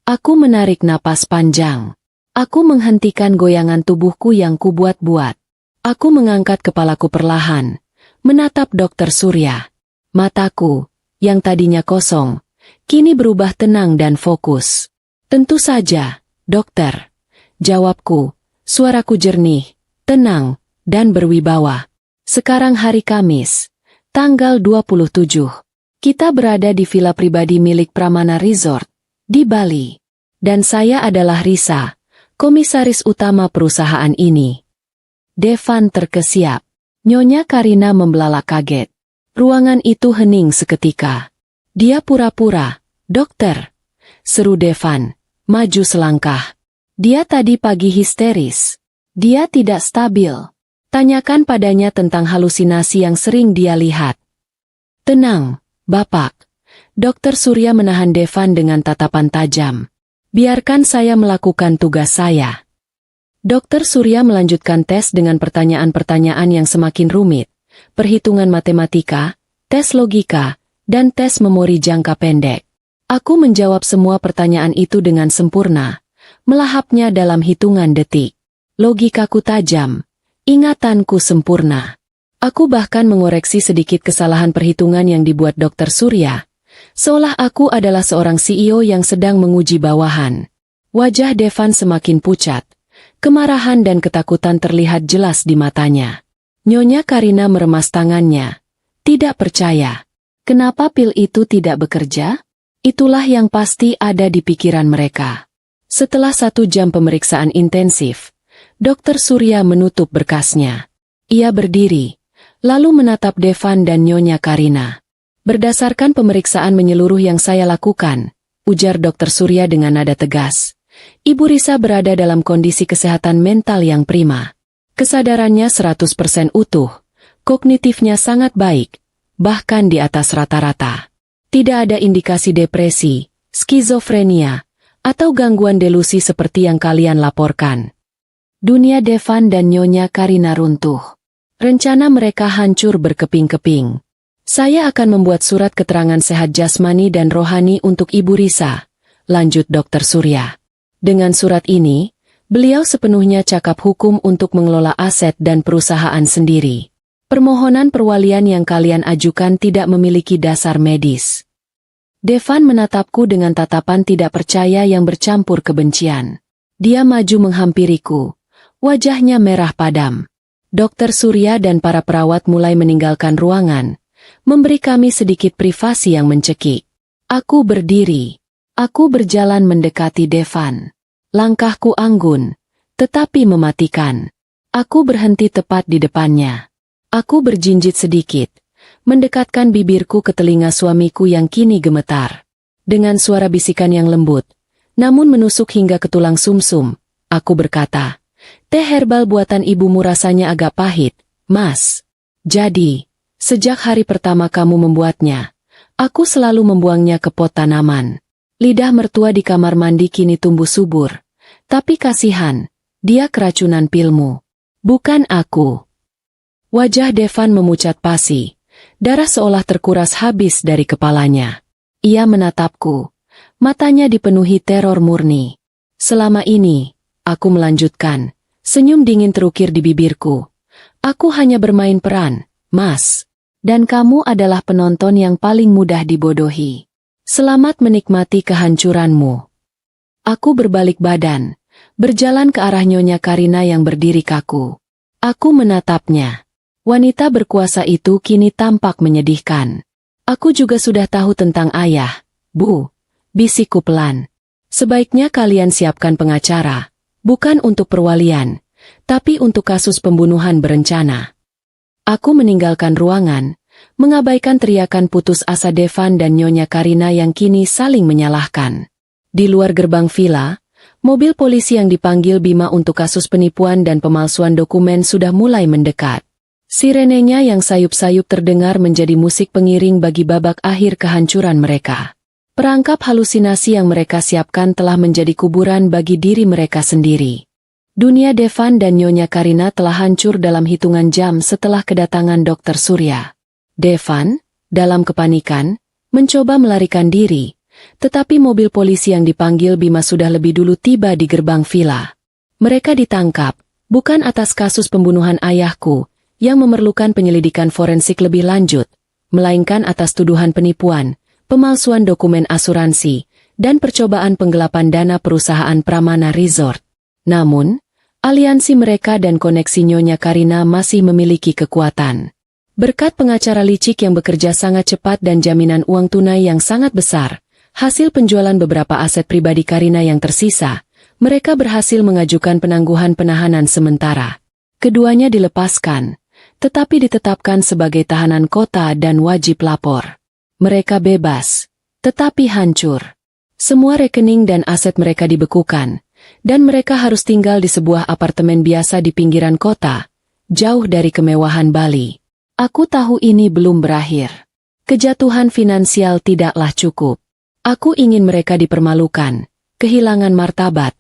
Aku menarik napas panjang. Aku menghentikan goyangan tubuhku yang kubuat-buat. Aku mengangkat kepalaku perlahan, menatap Dokter Surya. Mataku, yang tadinya kosong, kini berubah tenang dan fokus. "Tentu saja, dokter," jawabku, suaraku jernih, tenang, dan berwibawa. "Sekarang hari Kamis, tanggal 27. Kita berada di villa pribadi milik Pramana Resort, di Bali. Dan saya adalah Risa, komisaris utama perusahaan ini." Devan terkesiap. Nyonya Karina membelalak kaget. Ruangan itu hening seketika. "Dia pura-pura, dokter," seru Devan, maju selangkah. "Dia tadi pagi histeris. Dia tidak stabil. Tanyakan padanya tentang halusinasi yang sering dia lihat." "Tenang, Bapak." Dokter Surya menahan Devan dengan tatapan tajam. "Biarkan saya melakukan tugas saya." Dokter Surya melanjutkan tes dengan pertanyaan-pertanyaan yang semakin rumit, perhitungan matematika, tes logika, dan tes memori jangka pendek. Aku menjawab semua pertanyaan itu dengan sempurna, melahapnya dalam hitungan detik. Logikaku tajam, ingatanku sempurna. Aku bahkan mengoreksi sedikit kesalahan perhitungan yang dibuat Dokter Surya, seolah aku adalah seorang CEO yang sedang menguji bawahan. Wajah Devan semakin pucat, kemarahan dan ketakutan terlihat jelas di matanya. Nyonya Karina meremas tangannya. Tidak percaya. Kenapa pil itu tidak bekerja? Itulah yang pasti ada di pikiran mereka. Setelah 1 jam pemeriksaan intensif, Dokter Surya menutup berkasnya. Ia berdiri, lalu menatap Devan dan Nyonya Karina. "Berdasarkan pemeriksaan menyeluruh yang saya lakukan," ujar Dokter Surya dengan nada tegas, "Ibu Risa berada dalam kondisi kesehatan mental yang prima. Kesadarannya 100% utuh, kognitifnya sangat baik, bahkan di atas rata-rata. Tidak ada indikasi depresi, skizofrenia, atau gangguan delusi seperti yang kalian laporkan." Dunia Devan dan Nyonya Karina runtuh. Rencana mereka hancur berkeping-keping. "Saya akan membuat surat keterangan sehat jasmani dan rohani untuk Ibu Risa," lanjut Dokter Surya. "Dengan surat ini, beliau sepenuhnya cakap hukum untuk mengelola aset dan perusahaan sendiri. Permohonan perwalian yang kalian ajukan tidak memiliki dasar medis." Devan menatapku dengan tatapan tidak percaya yang bercampur kebencian. Dia maju menghampiriku. Wajahnya merah padam. Dokter Surya dan para perawat mulai meninggalkan ruangan, memberi kami sedikit privasi yang mencekik. Aku berdiri. Aku berjalan mendekati Devan. Langkahku anggun, tetapi mematikan. Aku berhenti tepat di depannya. Aku berjinjit sedikit, mendekatkan bibirku ke telinga suamiku yang kini gemetar. Dengan suara bisikan yang lembut, namun menusuk hingga ke tulang sumsum, aku berkata, "Teh herbal buatan ibumu rasanya agak pahit, Mas. Jadi, sejak hari pertama kamu membuatnya, aku selalu membuangnya ke pot tanaman." Lidah mertua di kamar mandi kini tumbuh subur. Tapi kasihan, dia keracunan pilmu. Bukan aku. Wajah Devan memucat pasi. Darah seolah terkuras habis dari kepalanya. Ia menatapku. Matanya dipenuhi teror murni. Selama ini, aku melanjutkan. Senyum dingin terukir di bibirku. Aku hanya bermain peran, Mas. Dan kamu adalah penonton yang paling mudah dibodohi. Selamat menikmati kehancuranmu. Aku berbalik badan, berjalan ke arah Nyonya Karina yang berdiri kaku. Aku menatapnya. Wanita berkuasa itu kini tampak menyedihkan. Aku juga sudah tahu tentang ayah, Bu. Bisikku pelan. Sebaiknya kalian siapkan pengacara, bukan untuk perwalian, tapi untuk kasus pembunuhan berencana. Aku meninggalkan ruangan, mengabaikan teriakan putus asa Devan dan Nyonya Karina yang kini saling menyalahkan. Di luar gerbang villa, mobil polisi yang dipanggil Bima untuk kasus penipuan dan pemalsuan dokumen sudah mulai mendekat. Sirenenya yang sayup-sayup terdengar menjadi musik pengiring bagi babak akhir kehancuran mereka. Perangkap halusinasi yang mereka siapkan telah menjadi kuburan bagi diri mereka sendiri. Dunia Devan dan Nyonya Karina telah hancur dalam hitungan jam setelah kedatangan Dokter Surya. Devan, dalam kepanikan, mencoba melarikan diri, tetapi mobil polisi yang dipanggil Bima sudah lebih dulu tiba di gerbang villa. Mereka ditangkap, bukan atas kasus pembunuhan ayahku, yang memerlukan penyelidikan forensik lebih lanjut, melainkan atas tuduhan penipuan, pemalsuan dokumen asuransi, dan percobaan penggelapan dana perusahaan Pramana Resort. Namun, aliansi mereka dan koneksi Nyonya Karina masih memiliki kekuatan. Berkat pengacara licik yang bekerja sangat cepat dan jaminan uang tunai yang sangat besar, hasil penjualan beberapa aset pribadi Karina yang tersisa, mereka berhasil mengajukan penangguhan penahanan sementara. Keduanya dilepaskan, tetapi ditetapkan sebagai tahanan kota dan wajib lapor. Mereka bebas, tetapi hancur. Semua rekening dan aset mereka dibekukan, dan mereka harus tinggal di sebuah apartemen biasa di pinggiran kota, jauh dari kemewahan Bali. Aku tahu ini belum berakhir. Kejatuhan finansial tidaklah cukup. Aku ingin mereka dipermalukan, kehilangan martabat,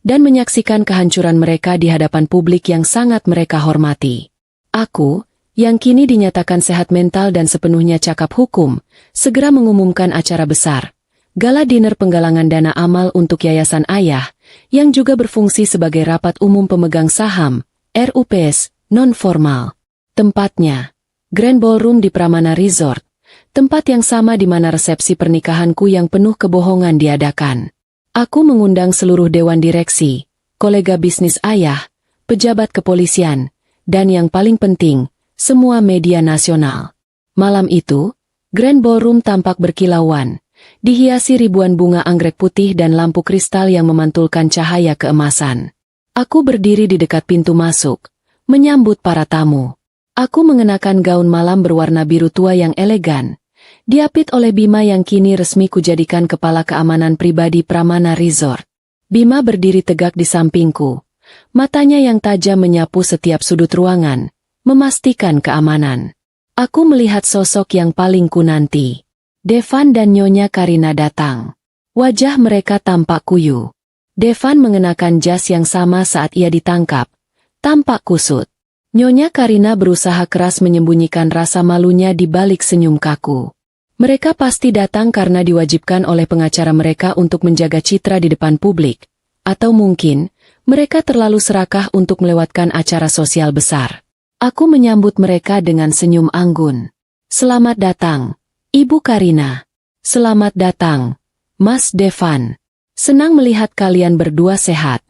dan menyaksikan kehancuran mereka di hadapan publik yang sangat mereka hormati. Aku, yang kini dinyatakan sehat mental dan sepenuhnya cakap hukum, segera mengumumkan acara besar, gala dinner penggalangan dana amal untuk Yayasan Ayah, yang juga berfungsi sebagai rapat umum pemegang saham, RUPS, non-formal. Tempatnya, Grand Ballroom di Pramana Resort, tempat yang sama di mana resepsi pernikahanku yang penuh kebohongan diadakan. Aku mengundang seluruh dewan direksi, kolega bisnis ayah, pejabat kepolisian, dan yang paling penting, semua media nasional. Malam itu, Grand Ballroom tampak berkilauan, dihiasi ribuan bunga anggrek putih dan lampu kristal yang memantulkan cahaya keemasan. Aku berdiri di dekat pintu masuk, menyambut para tamu. Aku mengenakan gaun malam berwarna biru tua yang elegan, diapit oleh Bima yang kini resmi kujadikan kepala keamanan pribadi Pramana Resort. Bima berdiri tegak di sampingku, matanya yang tajam menyapu setiap sudut ruangan, memastikan keamanan. Aku melihat sosok yang paling kunanti. Devan dan Nyonya Karina datang. Wajah mereka tampak kuyu. Devan mengenakan jas yang sama saat ia ditangkap, tampak kusut. Nyonya Karina berusaha keras menyembunyikan rasa malunya di balik senyum kaku. Mereka pasti datang karena diwajibkan oleh pengacara mereka untuk menjaga citra di depan publik. Atau mungkin, mereka terlalu serakah untuk melewatkan acara sosial besar. Aku menyambut mereka dengan senyum anggun. Selamat datang, Ibu Karina. Selamat datang, Mas Devan. Senang melihat kalian berdua sehat,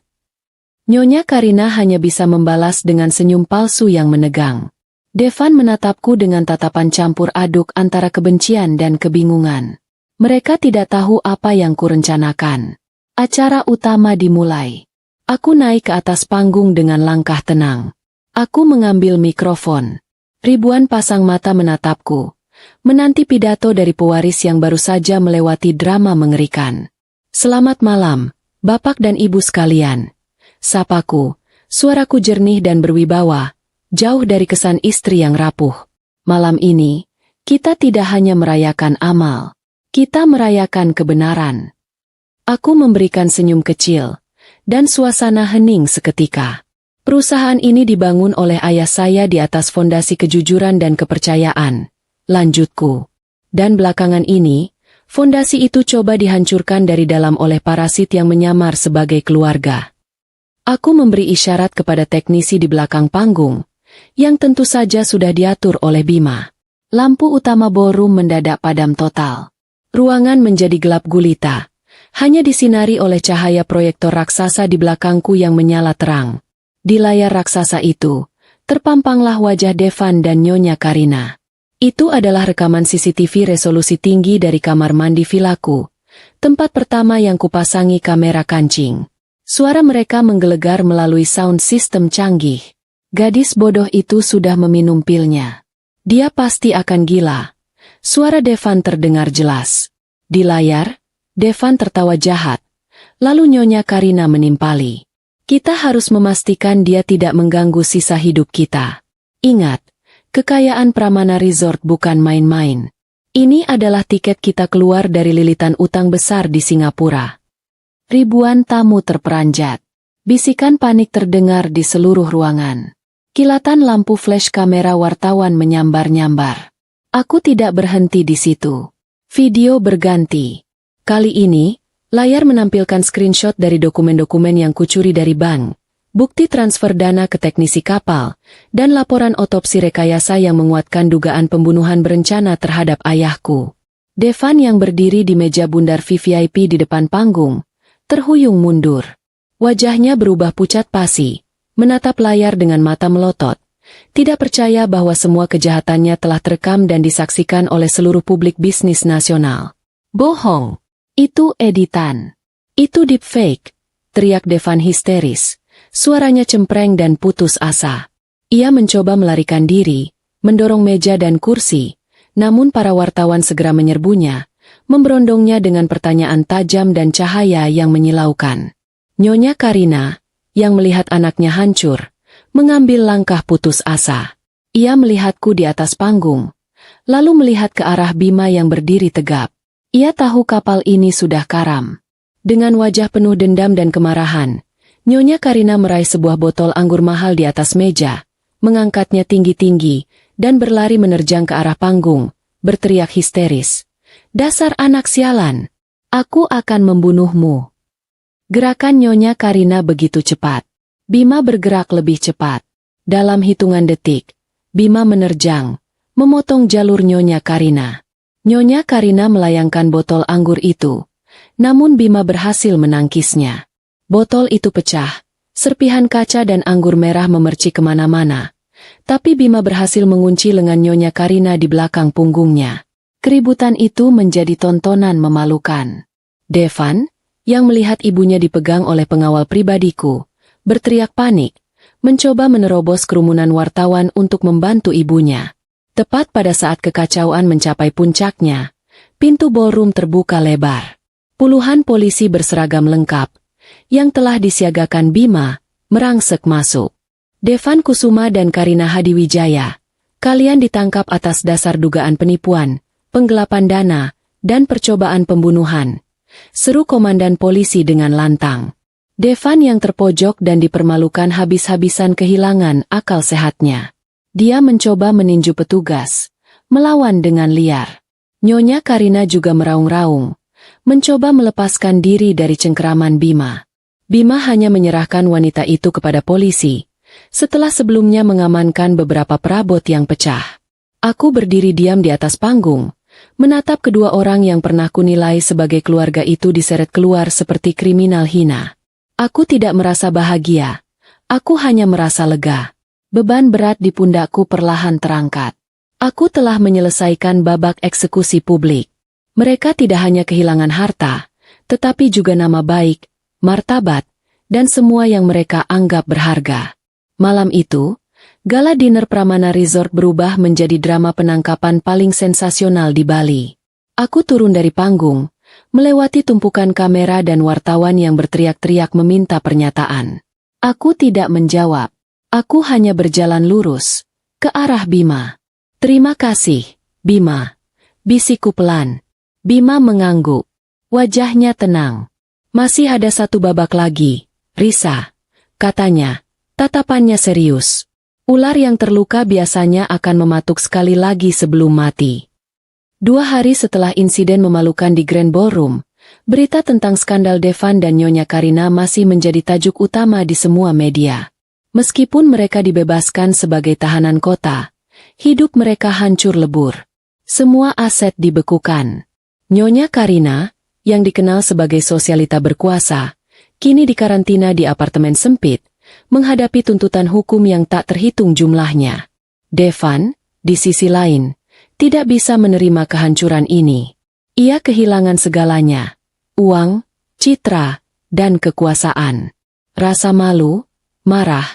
Nyonya Karina hanya bisa membalas dengan senyum palsu yang menegang. Devan menatapku dengan tatapan campur aduk antara kebencian dan kebingungan. Mereka tidak tahu apa yang kurencanakan. Acara utama dimulai. Aku naik ke atas panggung dengan langkah tenang. Aku mengambil mikrofon. Ribuan pasang mata menatapku, menanti pidato dari pewaris yang baru saja melewati drama mengerikan. Selamat malam, Bapak dan Ibu sekalian. Sapaku, suaraku jernih dan berwibawa, jauh dari kesan istri yang rapuh. Malam ini, kita tidak hanya merayakan amal, kita merayakan kebenaran. Aku memberikan senyum kecil, dan suasana hening seketika. Perusahaan ini dibangun oleh ayah saya di atas fondasi kejujuran dan kepercayaan, lanjutku. Dan belakangan ini, fondasi itu coba dihancurkan dari dalam oleh parasit yang menyamar sebagai keluarga. Aku memberi isyarat kepada teknisi di belakang panggung, yang tentu saja sudah diatur oleh Bima. Lampu utama ballroom mendadak padam total. Ruangan menjadi gelap gulita, hanya disinari oleh cahaya proyektor raksasa di belakangku yang menyala terang. Di layar raksasa itu, terpampanglah wajah Devan dan Nyonya Karina. Itu adalah rekaman CCTV resolusi tinggi dari kamar mandi vilaku, tempat pertama yang kupasangi kamera kancing. Suara mereka menggelegar melalui sound system canggih. Gadis bodoh itu sudah meminum pilnya. Dia pasti akan gila. Suara Devan terdengar jelas. Di layar, Devan tertawa jahat. Lalu Nyonya Karina menimpali. Kita harus memastikan dia tidak mengganggu sisa hidup kita. Ingat, kekayaan Pramana Resort bukan main-main. Ini adalah tiket kita keluar dari lilitan utang besar di Singapura. Ribuan tamu terperanjat. Bisikan panik terdengar di seluruh ruangan. Kilatan lampu flash kamera wartawan menyambar-nyambar. Aku tidak berhenti di situ. Video berganti. Kali ini, layar menampilkan screenshot dari dokumen-dokumen yang kucuri dari bank, bukti transfer dana ke teknisi kapal, dan laporan otopsi rekayasa yang menguatkan dugaan pembunuhan berencana terhadap ayahku. Devan yang berdiri di meja bundar VVIP di depan panggung, terhuyung mundur. Wajahnya berubah pucat pasi, menatap layar dengan mata melotot, tidak percaya bahwa semua kejahatannya telah terekam dan disaksikan oleh seluruh publik bisnis nasional. Bohong! Itu editan. Itu deepfake, teriak Devan histeris. Suaranya cempreng dan putus asa. Ia mencoba melarikan diri, mendorong meja dan kursi, namun para wartawan segera menyerbunya, memberondongnya dengan pertanyaan tajam dan cahaya yang menyilaukan. Nyonya Karina, yang melihat anaknya hancur, mengambil langkah putus asa. Ia melihatku di atas panggung, lalu melihat ke arah Bima yang berdiri tegap. Ia tahu kapal ini sudah karam. Dengan wajah penuh dendam dan kemarahan, Nyonya Karina meraih sebuah botol anggur mahal di atas meja, mengangkatnya tinggi-tinggi, dan berlari menerjang ke arah panggung, berteriak histeris. Dasar anak sialan! Aku akan membunuhmu. Gerakan Nyonya Karina begitu cepat. Bima bergerak lebih cepat. Dalam hitungan detik, Bima menerjang, memotong jalur Nyonya Karina. Nyonya Karina melayangkan botol anggur itu, namun Bima berhasil menangkisnya. Botol itu pecah, serpihan kaca dan anggur merah memercik kemana-mana, tapi Bima berhasil mengunci lengan Nyonya Karina di belakang punggungnya. Keributan itu menjadi tontonan memalukan. Devan, yang melihat ibunya dipegang oleh pengawal pribadiku, berteriak panik, mencoba menerobos kerumunan wartawan untuk membantu ibunya. Tepat pada saat kekacauan mencapai puncaknya, pintu ballroom terbuka lebar. Puluhan polisi berseragam lengkap, yang telah disiagakan Bima, merangsek masuk. Devan Kusuma dan Karina Hadiwijaya, kalian ditangkap atas dasar dugaan penipuan, penggelapan dana, dan percobaan pembunuhan, seru komandan polisi dengan lantang. Devan yang terpojok dan dipermalukan habis-habisan kehilangan akal sehatnya. Dia mencoba meninju petugas, melawan dengan liar. Nyonya Karina juga meraung-raung, mencoba melepaskan diri dari cengkeraman Bima. Bima hanya menyerahkan wanita itu kepada polisi, setelah sebelumnya mengamankan beberapa perabot yang pecah. Aku berdiri diam di atas panggung, menatap kedua orang yang pernah kunilai sebagai keluarga itu diseret keluar seperti kriminal hina. Aku tidak merasa bahagia. Aku hanya merasa lega. Beban berat di pundakku perlahan terangkat. Aku telah menyelesaikan babak eksekusi publik. Mereka tidak hanya kehilangan harta, tetapi juga nama baik, martabat, dan semua yang mereka anggap berharga. Malam itu, gala dinner Pramana Resort berubah menjadi drama penangkapan paling sensasional di Bali. Aku turun dari panggung, melewati tumpukan kamera dan wartawan yang berteriak-teriak meminta pernyataan. Aku tidak menjawab. Aku hanya berjalan lurus ke arah Bima. "Terima kasih, Bima," bisikku pelan. Bima mengangguk. Wajahnya tenang. "Masih ada satu babak lagi, Risa," katanya. Tatapannya serius. Ular yang terluka biasanya akan mematuk sekali lagi sebelum mati. 2 hari setelah insiden memalukan di Grand Ballroom, berita tentang skandal Devan dan Nyonya Karina masih menjadi tajuk utama di semua media. Meskipun mereka dibebaskan sebagai tahanan kota, hidup mereka hancur lebur. Semua aset dibekukan. Nyonya Karina, yang dikenal sebagai sosialita berkuasa, kini dikarantina di apartemen sempit, menghadapi tuntutan hukum yang tak terhitung jumlahnya. Devan, di sisi lain, tidak bisa menerima kehancuran ini. Ia kehilangan segalanya: uang, citra, dan kekuasaan. Rasa malu, marah,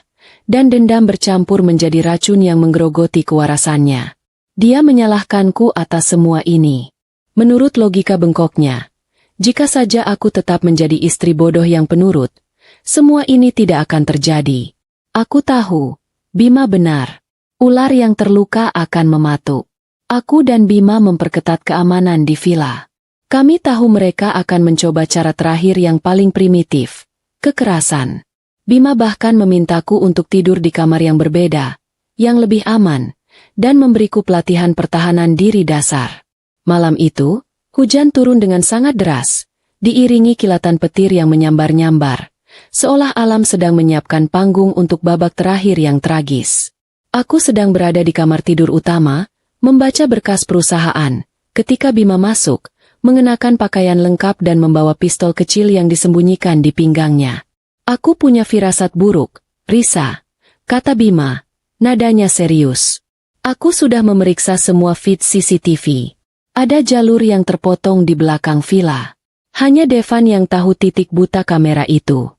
dan dendam bercampur menjadi racun yang menggerogoti kewarasannya. Dia menyalahkanku atas semua ini. Menurut logika bengkoknya, jika saja aku tetap menjadi istri bodoh yang penurut, semua ini tidak akan terjadi. Aku tahu, Bima benar. Ular yang terluka akan mematuk. Aku dan Bima memperketat keamanan di villa. Kami tahu mereka akan mencoba cara terakhir yang paling primitif, kekerasan. Bima bahkan memintaku untuk tidur di kamar yang berbeda, yang lebih aman, dan memberiku pelatihan pertahanan diri dasar. Malam itu, hujan turun dengan sangat deras, diiringi kilatan petir yang menyambar-nyambar, seolah alam sedang menyiapkan panggung untuk babak terakhir yang tragis. Aku sedang berada di kamar tidur utama, membaca berkas perusahaan, ketika Bima masuk, mengenakan pakaian lengkap dan membawa pistol kecil yang disembunyikan di pinggangnya. "Aku punya firasat buruk, Risa," kata Bima, nadanya serius. "Aku sudah memeriksa semua feed CCTV. Ada jalur yang terpotong di belakang villa. Hanya Devan yang tahu titik buta kamera itu."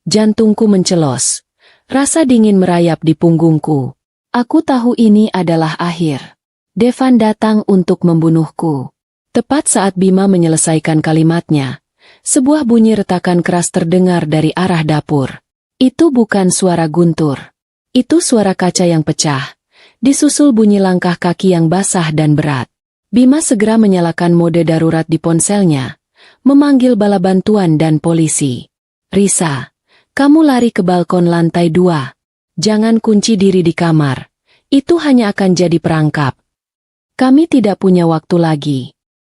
Jantungku mencelos. Rasa dingin merayap di punggungku. Aku tahu ini adalah akhir. Devan datang untuk membunuhku. Tepat saat Bima menyelesaikan kalimatnya, sebuah bunyi retakan keras terdengar dari arah dapur. Itu bukan suara guntur. Itu suara kaca yang pecah, disusul bunyi langkah kaki yang basah dan berat. Bima segera menyalakan mode darurat di ponselnya, memanggil bala bantuan dan polisi. "Risa, kamu lari ke balkon lantai 2. Jangan kunci diri di kamar. Itu hanya akan jadi perangkap. Kami tidak punya waktu lagi."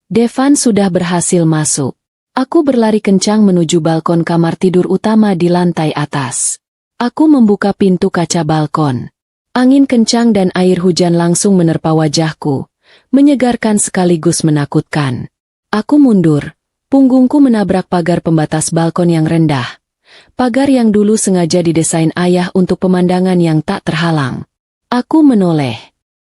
Devan sudah berhasil masuk. Aku berlari kencang menuju balkon kamar tidur utama di lantai atas. Aku membuka pintu kaca balkon. Angin kencang dan air hujan langsung menerpa wajahku, menyegarkan sekaligus menakutkan. Aku mundur, punggungku menabrak pagar pembatas balkon yang rendah. Pagar yang dulu sengaja didesain ayah untuk pemandangan yang tak terhalang. Aku menoleh.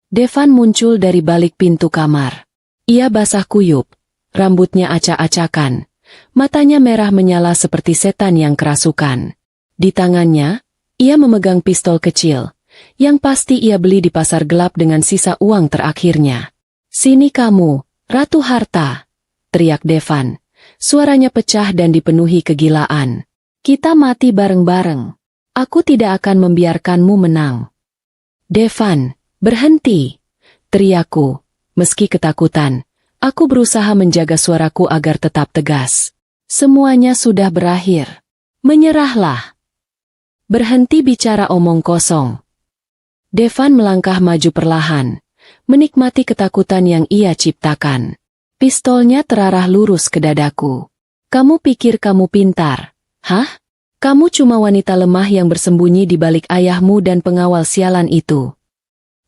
Devan muncul dari balik pintu kamar. Ia basah kuyup, rambutnya acak-acakan, matanya merah menyala seperti setan yang kerasukan. Di tangannya, ia memegang pistol kecil, yang pasti ia beli di pasar gelap dengan sisa uang terakhirnya. "Sini kamu, Ratu Harta," teriak Devan. Suaranya pecah dan dipenuhi kegilaan. "Kita mati bareng-bareng. Aku tidak akan membiarkanmu menang." "Devan, berhenti!" teriakku. Meski ketakutan, aku berusaha menjaga suaraku agar tetap tegas. Semuanya sudah berakhir. Menyerahlah. Berhenti bicara omong kosong. Devan melangkah maju perlahan, menikmati ketakutan yang ia ciptakan. Pistolnya terarah lurus ke dadaku. "Kamu pikir kamu pintar? Hah? Kamu cuma wanita lemah yang bersembunyi di balik ayahmu dan pengawal sialan itu."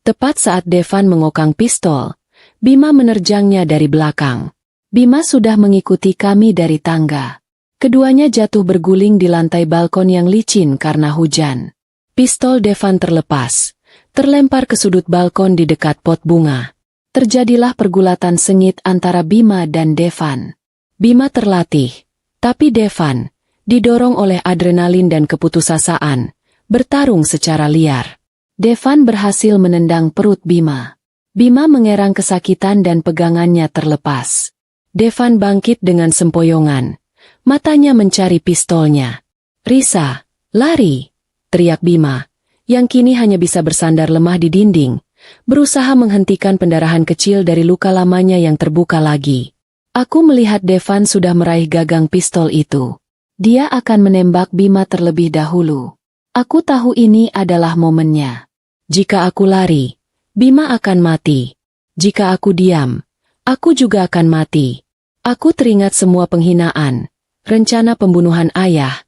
Tepat saat Devan mengokang pistol, Bima menerjangnya dari belakang. Bima sudah mengikuti kami dari tangga. Keduanya jatuh berguling di lantai balkon yang licin karena hujan. Pistol Devan terlepas, terlempar ke sudut balkon di dekat pot bunga. Terjadilah pergulatan sengit antara Bima dan Devan. Bima terlatih, tapi Devan, didorong oleh adrenalin dan keputusasaan, bertarung secara liar. Devan berhasil menendang perut Bima. Bima mengerang kesakitan dan pegangannya terlepas. Devan bangkit dengan sempoyongan. Matanya mencari pistolnya. "Risa, lari!" teriak Bima, yang kini hanya bisa bersandar lemah di dinding, berusaha menghentikan pendarahan kecil dari luka lamanya yang terbuka lagi. Aku melihat Devan sudah meraih gagang pistol itu. Dia akan menembak Bima terlebih dahulu. Aku tahu ini adalah momennya. Jika aku lari, Bima akan mati. Jika aku diam, aku juga akan mati. Aku teringat semua penghinaan, rencana pembunuhan ayah,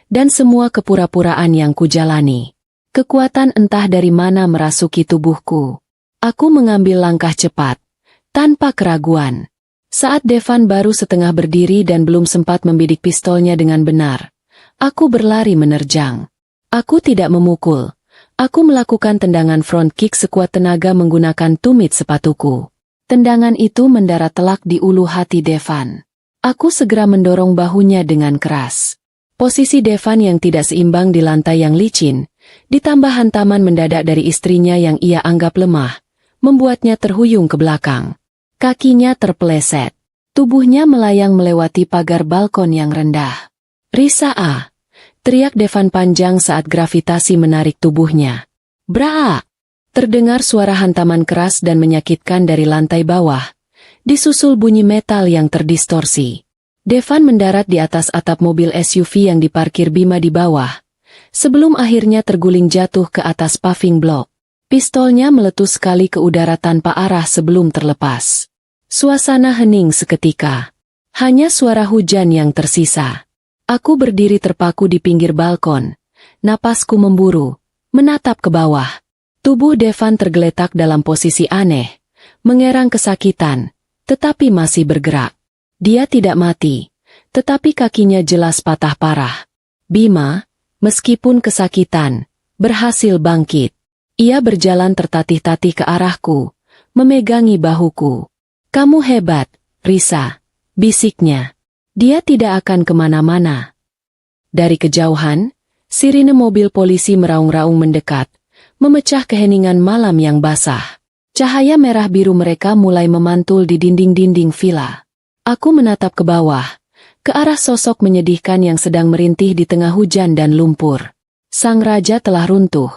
dan semua kepura-puraan yang kujalani. Kekuatan entah dari mana merasuki tubuhku. Aku mengambil langkah cepat, tanpa keraguan. Saat Devan baru setengah berdiri dan belum sempat membidik pistolnya dengan benar, aku berlari menerjang. Aku tidak memukul. Aku melakukan tendangan front kick sekuat tenaga menggunakan tumit sepatuku. Tendangan itu mendarat telak di ulu hati Devan. Aku segera mendorong bahunya dengan keras. Posisi Devan yang tidak seimbang di lantai yang licin, ditambah hantaman mendadak dari istrinya yang ia anggap lemah, membuatnya terhuyung ke belakang. Kakinya terpeleset. Tubuhnya melayang melewati pagar balkon yang rendah. "Risa A!" teriak Devan panjang saat gravitasi menarik tubuhnya. "Braa!" Terdengar suara hantaman keras dan menyakitkan dari lantai bawah, disusul bunyi metal yang terdistorsi. Devan mendarat di atas atap mobil SUV yang diparkir Bima di bawah, sebelum akhirnya terguling jatuh ke atas paving block. Pistolnya meletus sekali ke udara tanpa arah sebelum terlepas. Suasana hening seketika. Hanya suara hujan yang tersisa. Aku berdiri terpaku di pinggir balkon, napasku memburu, menatap ke bawah. Tubuh Devan tergeletak dalam posisi aneh, mengerang kesakitan, tetapi masih bergerak. Dia tidak mati, tetapi kakinya jelas patah parah. Bima, meskipun kesakitan, berhasil bangkit. Ia berjalan tertatih-tatih ke arahku, memegangi bahuku. "Kamu hebat, Risa," bisiknya. "Dia tidak akan kemana-mana." Dari kejauhan, sirine mobil polisi meraung-raung mendekat, memecah keheningan malam yang basah. Cahaya merah biru mereka mulai memantul di dinding-dinding villa. Aku menatap ke bawah, ke arah sosok menyedihkan yang sedang merintih di tengah hujan dan lumpur. Sang raja telah runtuh,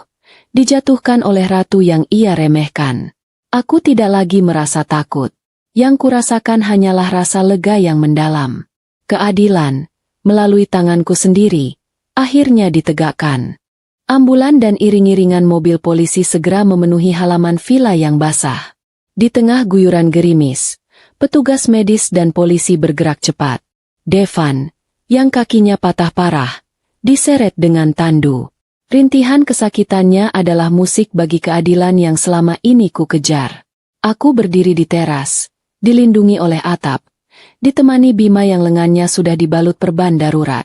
dijatuhkan oleh ratu yang ia remehkan. Aku tidak lagi merasa takut. Yang kurasakan hanyalah rasa lega yang mendalam. Keadilan, melalui tanganku sendiri, akhirnya ditegakkan. Ambulan dan iring-iringan mobil polisi segera memenuhi halaman villa yang basah. Di tengah guyuran gerimis, petugas medis dan polisi bergerak cepat. Devan, yang kakinya patah parah, diseret dengan tandu. Rintihan kesakitannya adalah musik bagi keadilan yang selama ini ku kejar. Aku berdiri di teras, dilindungi oleh atap, ditemani Bima yang lengannya sudah dibalut perban darurat.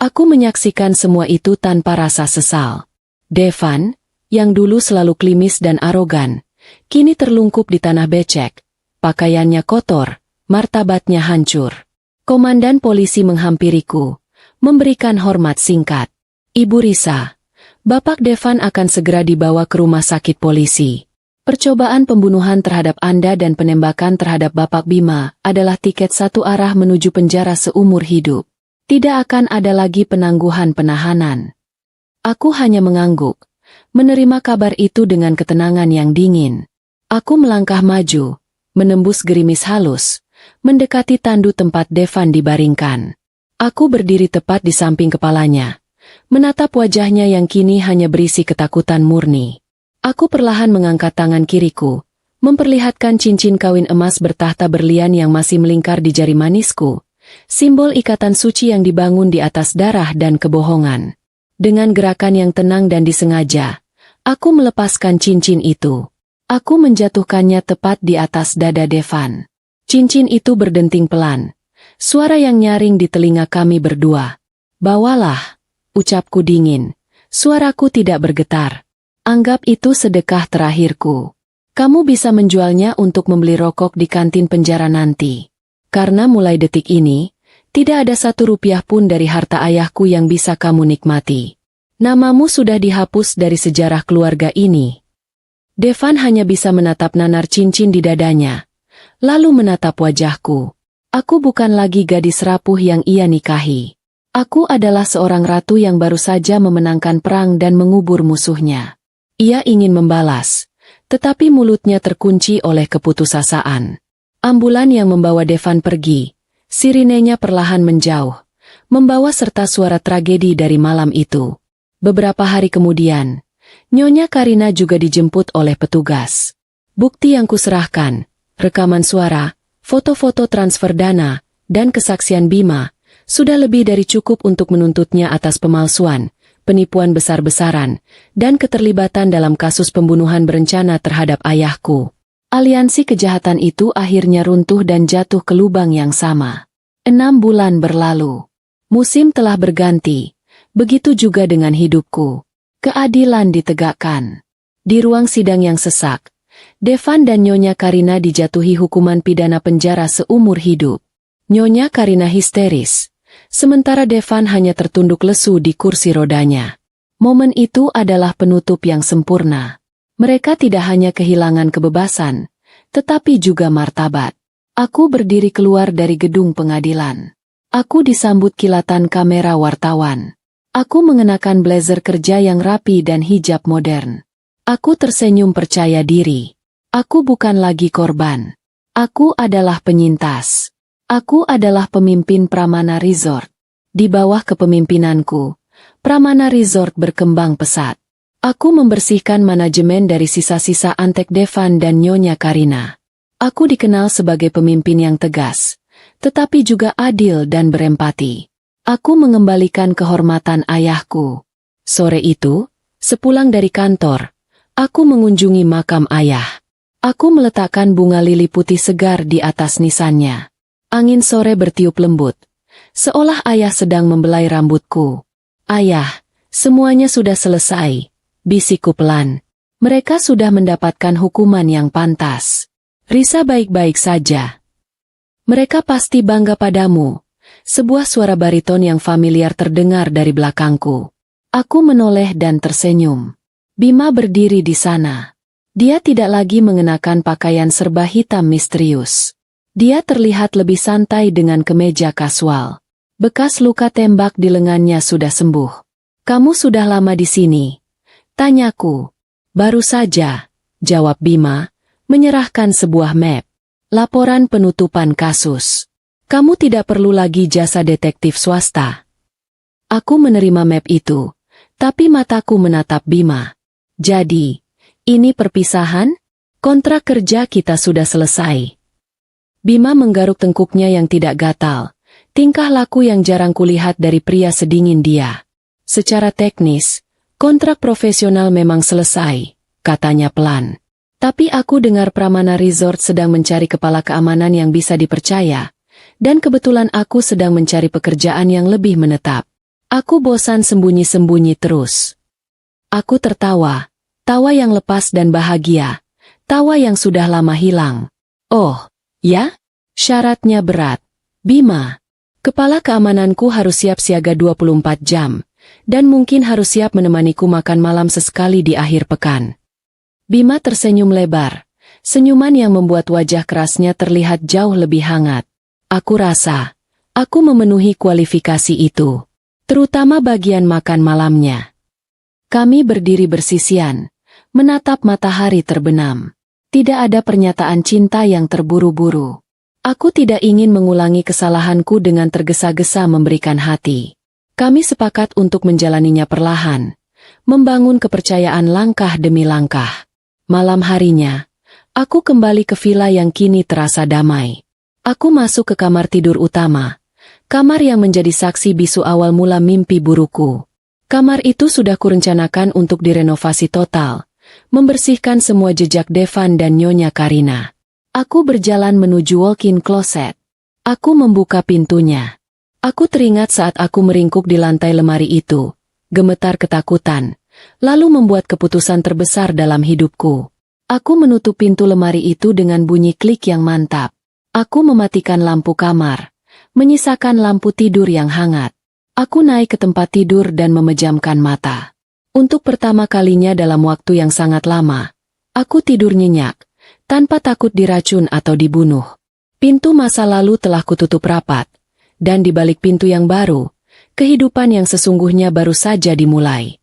Aku menyaksikan semua itu tanpa rasa sesal. Devan, yang dulu selalu klimis dan arogan, kini terlungkup di tanah becek. Pakaiannya kotor, martabatnya hancur. Komandan polisi menghampiriku, memberikan hormat singkat. "Ibu Risa, Bapak Devan akan segera dibawa ke rumah sakit polisi. Percobaan pembunuhan terhadap Anda dan penembakan terhadap Bapak Bima adalah tiket satu arah menuju penjara seumur hidup. Tidak akan ada lagi penangguhan penahanan." Aku hanya mengangguk, menerima kabar itu dengan ketenangan yang dingin. Aku melangkah maju, menembus gerimis halus, mendekati tandu tempat Devan dibaringkan. Aku berdiri tepat di samping kepalanya, menatap wajahnya yang kini hanya berisi ketakutan murni. Aku perlahan mengangkat tangan kiriku, memperlihatkan cincin kawin emas bertahta berlian yang masih melingkar di jari manisku, simbol ikatan suci yang dibangun di atas darah dan kebohongan. Dengan gerakan yang tenang dan disengaja, aku melepaskan cincin itu. Aku menjatuhkannya tepat di atas dada Devan. Cincin itu berdenting pelan, Suara yang nyaring di telinga kami berdua. Bawalah, ucapku dingin. Suaraku tidak bergetar. Anggap itu sedekah terakhirku. Kamu bisa menjualnya untuk membeli rokok di kantin penjara nanti. Karena mulai detik ini, tidak ada 1 rupiah pun dari harta ayahku yang bisa kamu nikmati. Namamu sudah dihapus dari sejarah keluarga ini. Devan hanya bisa menatap nanar cincin di dadanya, lalu menatap wajahku. Aku bukan lagi gadis rapuh yang ia nikahi. Aku adalah seorang ratu yang baru saja memenangkan perang dan mengubur musuhnya. Ia ingin membalas, tetapi mulutnya terkunci oleh keputusasaan. Ambulan yang membawa Devan pergi, sirinenya perlahan menjauh, membawa serta suara tragedi dari malam itu. Beberapa hari kemudian, Nyonya Karina juga dijemput oleh petugas. Bukti yang kuserahkan, rekaman suara, foto-foto transfer dana, dan kesaksian Bima, sudah lebih dari cukup untuk menuntutnya atas pemalsuan, penipuan besar-besaran, dan keterlibatan dalam kasus pembunuhan berencana terhadap ayahku. Aliansi kejahatan itu akhirnya runtuh dan jatuh ke lubang yang sama. 6 bulan berlalu. Musim telah berganti, begitu juga dengan hidupku. Keadilan ditegakkan. Di ruang sidang yang sesak, Devan dan Nyonya Karina dijatuhi hukuman pidana penjara seumur hidup. Nyonya Karina histeris, sementara Devan hanya tertunduk lesu di kursi rodanya. Momen itu adalah penutup yang sempurna. Mereka tidak hanya kehilangan kebebasan, tetapi juga martabat. Aku berdiri keluar dari gedung pengadilan. Aku disambut kilatan kamera wartawan. Aku mengenakan blazer kerja yang rapi dan hijab modern. Aku tersenyum percaya diri. Aku bukan lagi korban. Aku adalah penyintas. Aku adalah pemimpin Pramana Resort. Di bawah kepemimpinanku, Pramana Resort berkembang pesat. Aku membersihkan manajemen dari sisa-sisa antek Devan dan Nyonya Karina. Aku dikenal sebagai pemimpin yang tegas, tetapi juga adil dan berempati. Aku mengembalikan kehormatan ayahku. Sore itu, sepulang dari kantor, aku mengunjungi makam ayah. Aku meletakkan bunga lili putih segar di atas nisannya. Angin sore bertiup lembut, seolah ayah sedang membelai rambutku. Ayah, semuanya sudah selesai. Bisikku pelan. Mereka sudah mendapatkan hukuman yang pantas. Risa baik-baik saja. Mereka pasti bangga padamu. Sebuah suara bariton yang familiar terdengar dari belakangku. Aku menoleh dan tersenyum. Bima berdiri di sana. Dia tidak lagi mengenakan pakaian serba hitam misterius. Dia terlihat lebih santai dengan kemeja kasual. Bekas luka tembak di lengannya sudah sembuh. Kamu sudah lama di sini? Tanyaku. Baru saja, jawab Bima, menyerahkan sebuah map. Laporan penutupan kasus. Kamu tidak perlu lagi jasa detektif swasta. Aku menerima map itu, tapi mataku menatap Bima. Jadi, ini perpisahan? Kontrak kerja kita sudah selesai. Bima menggaruk tengkuknya yang tidak gatal, tingkah laku yang jarang kulihat dari pria sedingin dia. Secara teknis, kontrak profesional memang selesai, katanya pelan. Tapi aku dengar Pramana Resort sedang mencari kepala keamanan yang bisa dipercaya, dan kebetulan aku sedang mencari pekerjaan yang lebih menetap. Aku bosan sembunyi-sembunyi terus. Aku tertawa, tawa yang lepas dan bahagia, tawa yang sudah lama hilang. Oh, ya? Syaratnya berat. Bima, kepala keamananku harus siap siaga 24 jam. Dan mungkin harus siap menemaniku makan malam sesekali di akhir pekan. Bima tersenyum lebar, senyuman yang membuat wajah kerasnya terlihat jauh lebih hangat. Aku rasa, aku memenuhi kualifikasi itu, terutama bagian makan malamnya. Kami berdiri bersisian, menatap matahari terbenam. Tidak ada pernyataan cinta yang terburu-buru. Aku tidak ingin mengulangi kesalahanku dengan tergesa-gesa memberikan hati. Kami sepakat untuk menjalaninya perlahan, membangun kepercayaan langkah demi langkah. Malam harinya, aku kembali ke villa yang kini terasa damai. Aku masuk ke kamar tidur utama, kamar yang menjadi saksi bisu awal mula mimpi burukku. Kamar itu sudah kurencanakan untuk direnovasi total, membersihkan semua jejak Devan dan Nyonya Karina. Aku berjalan menuju walk-in closet. Aku membuka pintunya. Aku teringat saat aku meringkuk di lantai lemari itu, gemetar ketakutan, lalu membuat keputusan terbesar dalam hidupku. Aku menutup pintu lemari itu dengan bunyi klik yang mantap. Aku mematikan lampu kamar, menyisakan lampu tidur yang hangat. Aku naik ke tempat tidur dan memejamkan mata. Untuk pertama kalinya dalam waktu yang sangat lama, aku tidur nyenyak, tanpa takut diracun atau dibunuh. Pintu masa lalu telah kututup rapat, dan di balik pintu yang baru, kehidupan yang sesungguhnya baru saja dimulai.